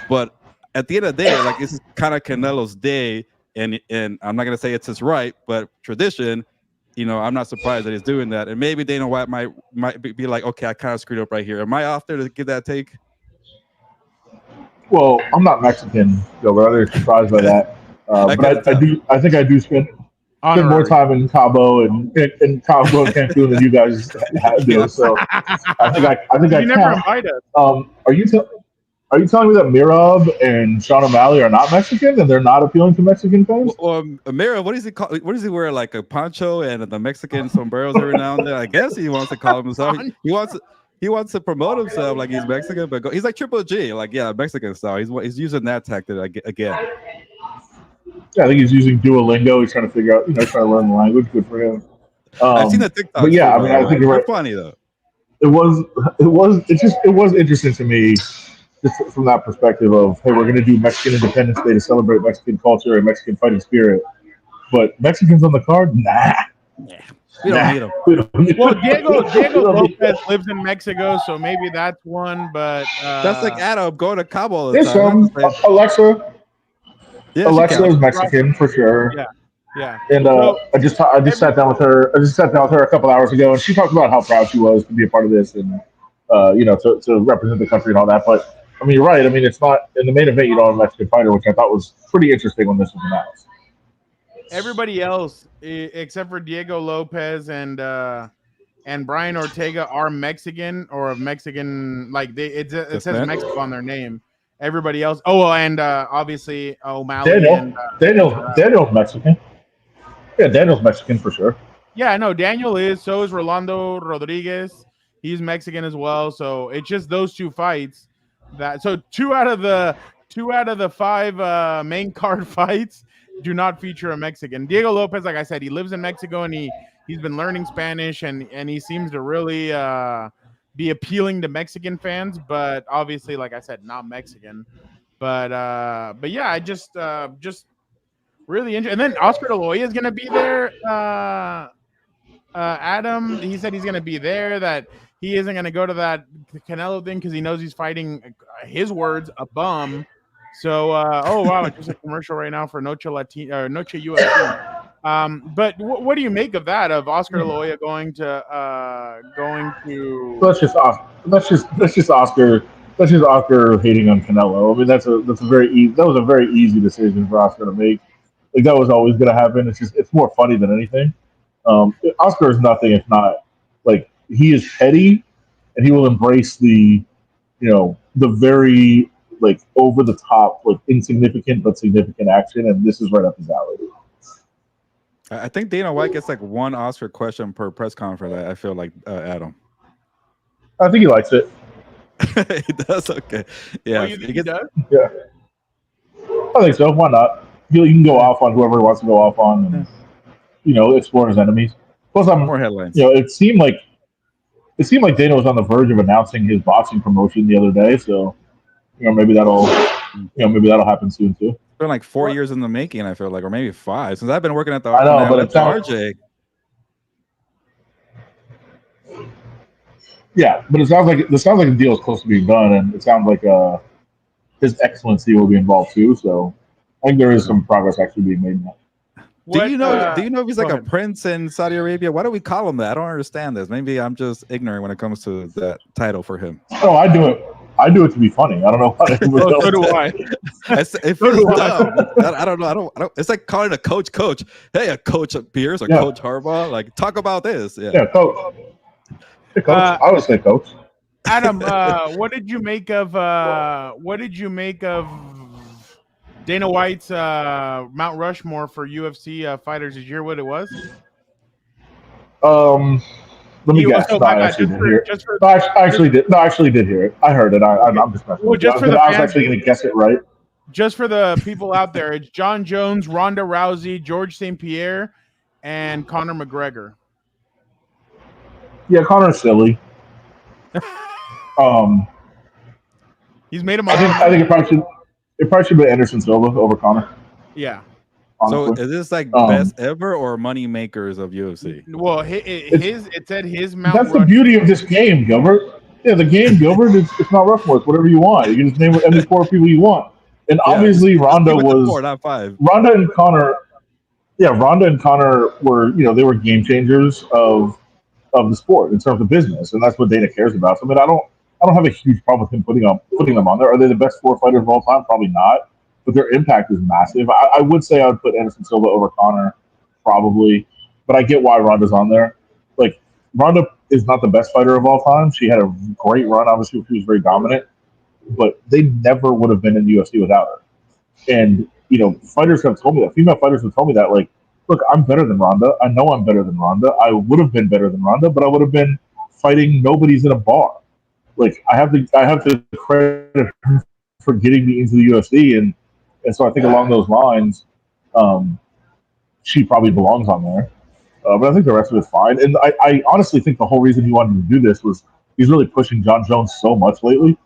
B: but at the end of the day, like this is kind of Canelo's day, and I'm not gonna say it's his right, but tradition. I'm not surprised that he's doing that, and maybe Dana White might be like, okay, I kind of screwed up right here. Am I off there to give that take?
F: Well, I'm not Mexican, so I'm rather surprised by that. But I think I do spend more time in Cabo and Cancun than you guys do. So I think I
A: never invite us.
F: Are you telling me that Mirab and Sean O'Malley are not Mexican and they're not appealing to Mexican fans?
B: Well, Mirab, what does he call? What does he wear? Like a poncho and the Mexican sombreros every now and then? I guess he wants to call himself. He wants to promote himself like he's Mexican, but he's like Triple G, like Mexican style. He's using that tactic again.
F: Yeah, I think he's using Duolingo. He's trying to figure out, trying to learn the language. Good for him.
B: I've seen the TikTok.
F: But yeah, I think you're right.
B: Funny though.
F: It was interesting to me. Just from that perspective of, hey, we're going to do Mexican Independence Day to celebrate Mexican culture and Mexican fighting spirit, but Mexicans on the card, nah.
B: Yeah, we don't need them.
A: Well, Diego Lopez lives in Mexico, so maybe that's one. But
B: that's like Adam going to Cabo all the
F: there's
B: time.
F: Alexa. Yeah, Alexa is Mexican for sure.
A: Yeah.
F: And I just sat down with her. I just sat down with her a couple hours ago, and she talked about how proud she was to be a part of this, and to represent the country and all that. But I mean, you're right. I mean, it's not in the main event. You don't have a Mexican fighter, which I thought was pretty interesting when this was announced.
A: Everybody else, except for Diego Lopez and Brian Ortega, are Mexican or of Mexican. Like it says Mexico on their name. Everybody else. Oh, and obviously O'Malley.
F: Daniel's Mexican. Yeah, Daniel's Mexican for sure.
A: Yeah, I know Daniel is. So is Rolando Rodriguez. He's Mexican as well. So it's just those two fights. So two out of the 5 main card fights do not feature a Mexican. Diego Lopez, like I said, he lives in Mexico and he's been learning Spanish and he seems to really be appealing to Mexican fans, but obviously, like I said, not Mexican. But yeah, I just really interesting. And then Oscar De La Hoya is gonna be there. Adam, he said he's gonna be there. That he isn't going to go to that Canelo thing because he knows he's fighting, his words, a bum. So, oh, wow, just a commercial right now for Noche UFC. But what do you make of that, of Oscar De La Hoya going to
F: That's just Oscar. That's just Oscar hating on Canelo. I mean, that was a very easy decision for Oscar to make. Like, that was always going to happen. It's more funny than anything. Oscar is nothing if not, like, he is petty, and he will embrace the very like over the top, like insignificant but significant action, and this is right up his alley.
B: I think Dana White gets like one Oscar question per press conference. I feel like Adam.
F: I think he likes it.
B: He does. Okay. Yeah.
A: Oh, you think he does?
F: Yeah. I think so. Why not? You can go off on whoever he wants to go off on, and explore his enemies. Plus,
B: More headlines.
F: It seemed like Dana was on the verge of announcing his boxing promotion the other day. So, maybe that'll happen soon too.
B: It's been like 4 years in the making. I feel like, or maybe 5 since I've been working at the.
F: I know, but it sounds.
B: RJ.
F: Yeah, but it sounds like the deal is close to being done, and it sounds like his excellency will be involved too. So I think there is some progress actually being made now.
B: Do you know if he's like a prince in Saudi Arabia? Why do we call him that? I don't understand this. Maybe I'm just ignorant when it comes to that title for him.
F: Oh, I do it to be funny. I don't know why.
A: So do I.
B: It feels dumb. I don't know. I don't. It's like calling a coach. Hey, a coach Pierce or Coach Harbaugh. Like, talk about this. Yeah,
F: coach. Hey, coach. I would say coach.
A: Adam, what did you make of Dana White's Mount Rushmore for UFC fighters? Did you hear what it was?
F: Let me guess. No, I actually did hear it. I actually did hear it. I heard it. I'm just messing with you. I was actually going to guess it right.
A: Just for the people out there, it's John Jones, Ronda Rousey, George St. Pierre, and Conor McGregor.
F: Yeah, Conor's silly.
A: He's made him.
F: I think it probably should be Anderson Silva over Conor.
A: Yeah.
F: Honestly.
B: So is this like best ever or money makers of UFC?
A: Well, it said his Mount.
F: That's the beauty of this game, Gilbert. Yeah, the game, Gilbert. It's not Rushmore. It's whatever you want. You can just name any 4 people you want. And obviously, Ronda was
B: 4, not 5.
F: Ronda and Conor. Yeah, Ronda and Conor were they were game changers of the sport in terms of business, and that's what Dana cares about. So, I mean, I don't have a huge problem with him putting them on there. Are they the best 4 fighters of all time? Probably not. But their impact is massive. I would say I would put Anderson Silva over Conor, probably. But I get why Ronda's on there. Like, Ronda is not the best fighter of all time. She had a great run. Obviously, she was very dominant. But they never would have been in the UFC without her. And, fighters have told me that. Female fighters have told me that. Like, look, I'm better than Ronda. I know I'm better than Ronda. I would have been better than Ronda, but I would have been fighting nobodies in a bar. Like, I have to credit her for getting me into the UFC, and so I think along those lines, she probably belongs on there. But I think the rest of it's fine. And I honestly think the whole reason he wanted to do this was he's really pushing John Jones so much lately.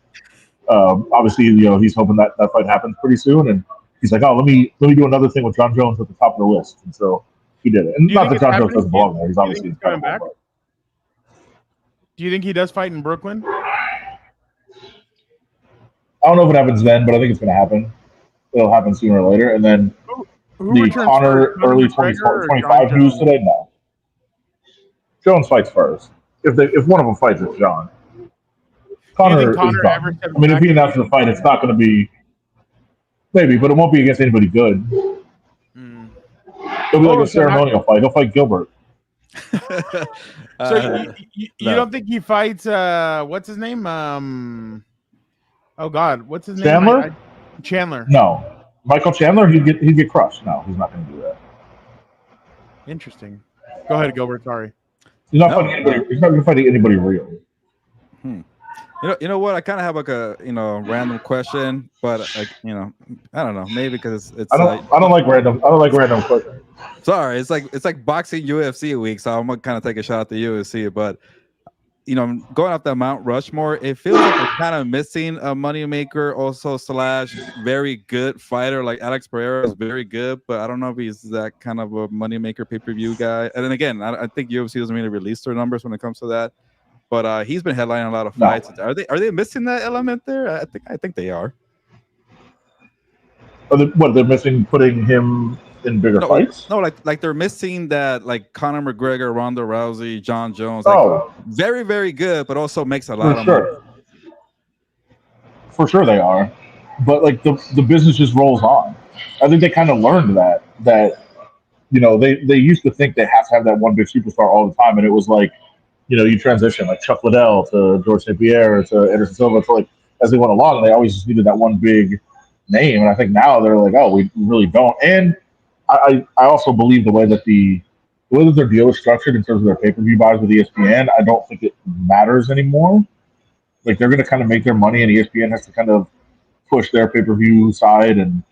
F: Obviously, he's hoping that fight happens pretty soon, and he's like, oh, let me do another thing with John Jones at the top of the list. And so he did it. And not that John Jones doesn't belong there. He's obviously
A: coming back. Do you think he does fight in Brooklyn?
F: I don't know if it happens then, but I think it's going to happen. It'll happen sooner or later. And then the Conor early 2025 news today, no. Jones fights first. If one of them fights, it's John. Conor is done. I mean, if he announces a fight, it's not going to be maybe, but it won't be against anybody good. It'll be like a ceremonial fight. He'll fight Gilbert.
A: So you don't think he fights? What's his name? Oh God, what's his name? Chandler.
F: No, Michael Chandler. He'd get crushed. No, he's not going to do that.
A: Interesting. Go ahead, Gilbert. Sorry.
F: He's not fighting anybody. He's not going to fight anybody real.
B: You know what? I kind of have like a random question, but I don't know. Maybe because it's I don't like random questions. Sorry, it's like boxing UFC week, so I'm gonna kind of take a shot at the UFC. But going off that Mount Rushmore, it feels like we're kind of missing a moneymaker, also / very good fighter. Like Alex Pereira is very good, but I don't know if he's that kind of a moneymaker pay-per-view guy. And then again, I think UFC doesn't really release their numbers when it comes to that. But he's been headlining a lot of fights. No. Are they missing that element there? I think they are.
F: They're missing putting him in bigger fights?
B: No, like they're missing that, like Conor McGregor, Ronda Rousey, John Jones. Very, very good, but also makes a lot of money.
F: For sure they are. But like the business just rolls on. I think they kind of learned that they used to think they have to have that one big superstar all the time, and it was like, you transition like Chuck Liddell to George St. Pierre to Anderson Silva to like as they went along. And they always just needed that one big name. And I think now they're like, oh, we really don't. And I also believe the way that their deal is structured in terms of their pay-per-view buys with ESPN, I don't think it matters anymore. Like, they're going to kind of make their money, and ESPN has to kind of push their pay-per-view side. And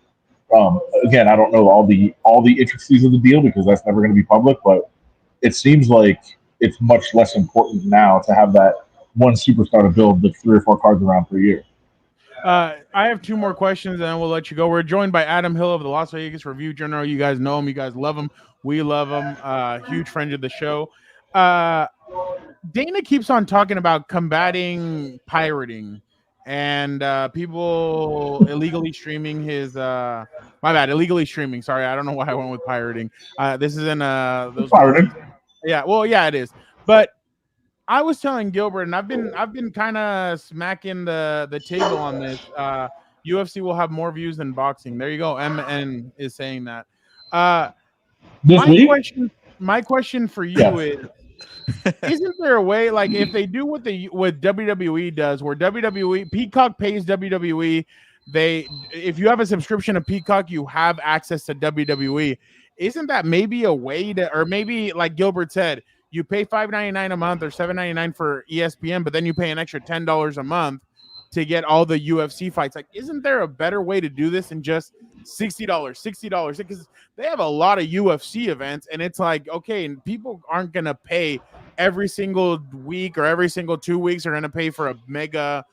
F: again, I don't know all the intricacies of the deal because that's never going to be public, but it seems like it's much less important now to have that one superstar to build like 3 or 4 cards around per year.
A: I have 2 more questions, and then we'll let you go. We're joined by Adam Hill of the Las Vegas Review Journal. You guys know him. You guys love him. We love him. Huge friend of the show. Dana keeps on talking about combating pirating and people illegally streaming his illegally streaming. Sorry, I don't know why I went with pirating. This isn't those
F: Pirating.
A: Yeah, well, yeah, it is. But I was telling Gilbert, and I've been kind of smacking the table on this. UFC will have more views than boxing. There you go. MN is saying that. My question for you is, isn't there a way, like, if they do what WWE does, where WWE Peacock pays WWE, if you have a subscription to Peacock, you have access to WWE. Isn't that maybe a way to, or maybe like Gilbert said, you pay $5.99 a month or $7.99 for ESPN, but then you pay an extra $10 a month to get all the UFC fights? Like, isn't there a better way to do this than just $60? Because they have a lot of UFC events, and it's like, okay, and people aren't gonna pay every single week or every single 2 weeks are gonna pay for a mega,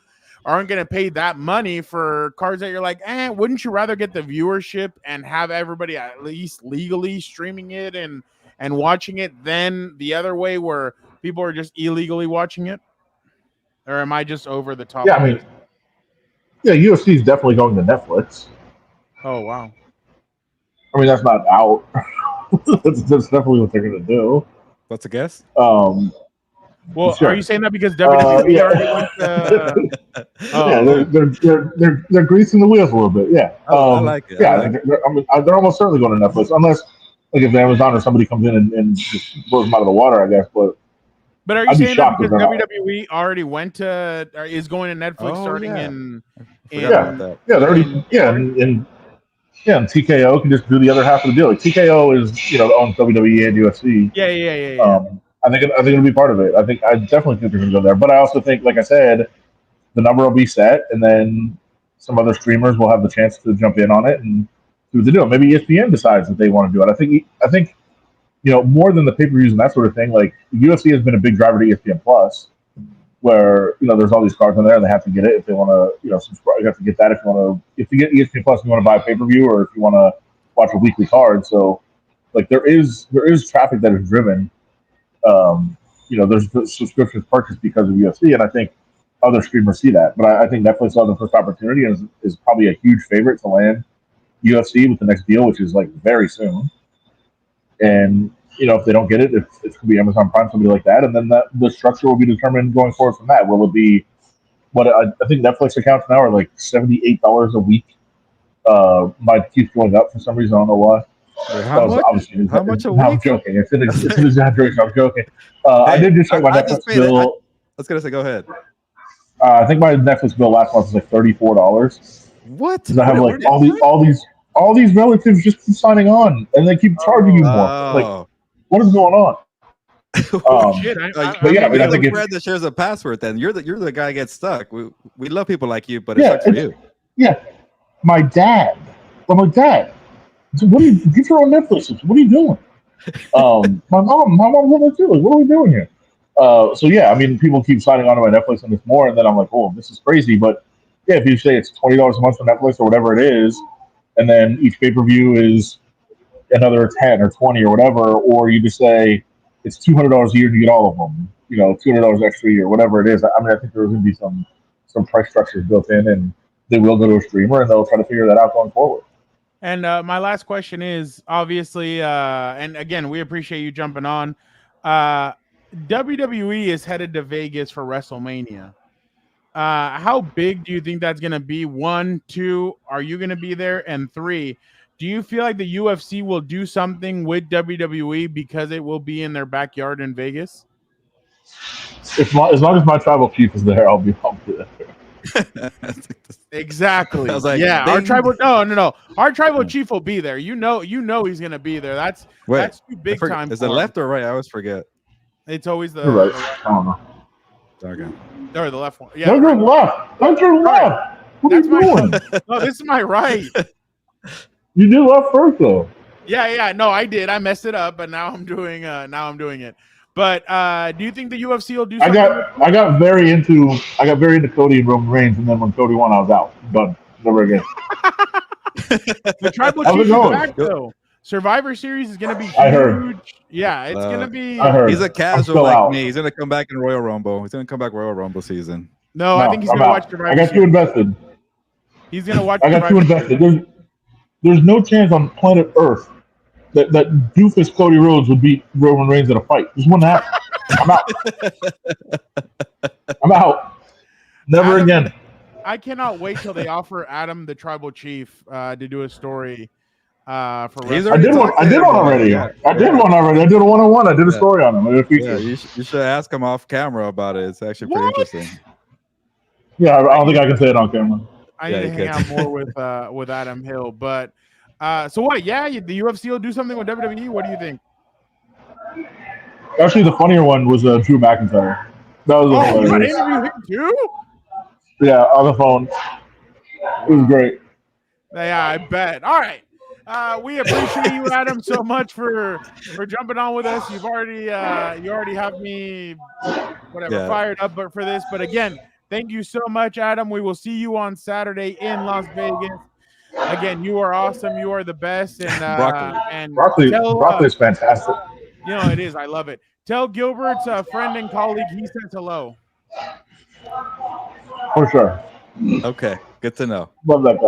A: aren't gonna pay that money for cards that you're like, wouldn't you rather get the viewership and have everybody at least legally streaming it and watching it than the other way where people are just illegally watching it? Or am I just over the top?
F: Yeah, I mean, UFC is definitely going to Netflix.
A: Oh, wow.
F: I mean, that's not out. that's definitely what they're going to do.
B: What's a guess?
A: Well,
F: sure.
A: Are you saying that because WWE already went to...
F: they're greasing the wheels a little bit, yeah.
B: I like it.
F: Yeah, they're almost certainly going to Netflix, unless, like, if Amazon or somebody comes in and just blows them out of the water, I guess. But
A: are you saying that because WWE already went to, or is going to Netflix starting in
F: they're already and TKO can just do the other half of the deal. Like, TKO is owns WWE and UFC.
A: Yeah.
F: I think it'll be part of it. I definitely think they're going to go there. But I also think, like I said, the number will be set, and then some other streamers will have the chance to jump in on it and do the deal. Maybe ESPN decides that they want to do it. I think more than the pay-per-views and that sort of thing, like, UFC has been a big driver to ESPN Plus, where there's all these cards on there and they have to get it if they want to subscribe. You have to get that if you get ESPN Plus, you want to buy a pay-per-view or if you want to watch a weekly card. So, like, there is traffic that is driven. There's subscriptions purchased because of UFC, and I think other streamers see that. But I think Netflix saw the first opportunity and is probably a huge favorite to land UFC with the next deal, which is like very soon. And if they don't get it, it could be Amazon Prime, somebody like that, and then the structure will be determined going forward from that. Will it be what I think Netflix accounts now are like $78 a week? Mine keeps going up for some reason. I don't know why.
B: Wait, how much a week?
F: I'm joking. It's an exaggeration. I'm joking. I did just check my Netflix bill.
B: I was gonna say, go ahead.
F: I think my Netflix bill last month was like $34.
B: What?
F: Because I have like all these relatives just keep signing on, and they keep charging you more. Like, what is going on?
A: Shit!
F: But yeah, I mean, I think
B: a friend that shares a password. Then you're the guy that gets stuck. We love people like you, but it sucks for you.
F: Yeah, my dad. I'm like, Dad, what are you get your own Netflix? What are you doing? My mom, what are we doing? What are we doing here? So yeah, I mean, people keep signing on to my Netflix and it's more, and then I'm like, oh, this is crazy. But yeah, if you say it's $20 a month for Netflix or whatever it is, and then each pay-per-view is another 10 or 20 or whatever, or you just say it's $200 a year to get all of them, $200 extra a year, whatever it is. I mean, I think there's going to be some price structures built in, and they will go to a streamer, and they'll try to figure that out going forward.
A: And my last question is, obviously, and again, we appreciate you jumping on. WWE is headed to Vegas for WrestleMania. How big do you think that's going to be? 1, 2, are you going to be there? And 3, do you feel like the UFC will do something with WWE because it will be in their backyard in Vegas?
F: As long as my tribal chief is there, I'll be there.
A: Exactly.
B: I was like,
A: yeah, our
B: ding.
A: tribal. No. Our tribal chief will be there. You know, he's gonna be there. That's too big time.
B: Is it left or right? I always forget.
A: It's always the
F: You're right.
A: the
F: I don't know.
B: Okay.
A: or the left one. Yeah,
F: Don't
A: the
F: turn
A: right.
F: left. Don't turn left. What
A: That's
F: are you doing?
A: No, this is my right.
F: You did left first though.
A: Yeah. No, I did. I messed it up, but now I'm doing it. But do you think the UFC will do
F: I
A: something?
F: got very into Cody and Roman Reigns, and then when Cody won, I was out. Done. Never again.
A: The tribal
F: How's it
A: chief is
F: going?
A: back though. Survivor Series is gonna be huge.
F: I heard.
A: Yeah, it's gonna be.
F: I heard.
B: He's a
F: I'm
B: casual
F: still
B: like
F: out.
B: me. He's gonna come back in Royal Rumble. He's gonna come back Royal Rumble season.
A: No, I think he's
F: I'm
A: gonna
F: out.
A: watch Survivor
F: I got too
A: Series.
F: invested.
A: He's gonna watch.
F: I got too
A: Survivor
F: invested.
A: Series.
F: There's no chance on planet Earth that doofus Cody Rhodes would beat Roman Reigns in a fight. Just wouldn't happen. I'm out. I'm out. Never
A: Adam,
F: again.
A: I cannot wait till they offer Adam the tribal chief to do a story for wrestling.
F: I did one already.
B: Yeah.
F: I did one already. I did a one-on-one. I did a
B: Yeah.
F: story on him. I did a feature.
B: Yeah, you should ask him off camera about it. It's actually pretty interesting.
F: Yeah, I don't think I can say it on camera.
A: I need to hang out more with Adam Hill. But so what? Yeah, the UFC will do something with WWE. What do you think?
F: Actually, the funnier one was Drew McIntyre. That was
A: Oh, you got to
F: hilarious.
A: interview him too?
F: Yeah, on the phone. It was great.
A: Yeah, I bet. All right. We appreciate you, Adam, so much for jumping on with us. You already have me fired up for this. But again, thank you so much, Adam. We will see you on Saturday in Las Vegas. Again, you are awesome. You are the best. And
F: Broccoli is fantastic.
A: You know it is. I love it. Tell Gilbert's friend and colleague he says hello.
F: For sure.
B: Okay, good to know.
F: Love that guy.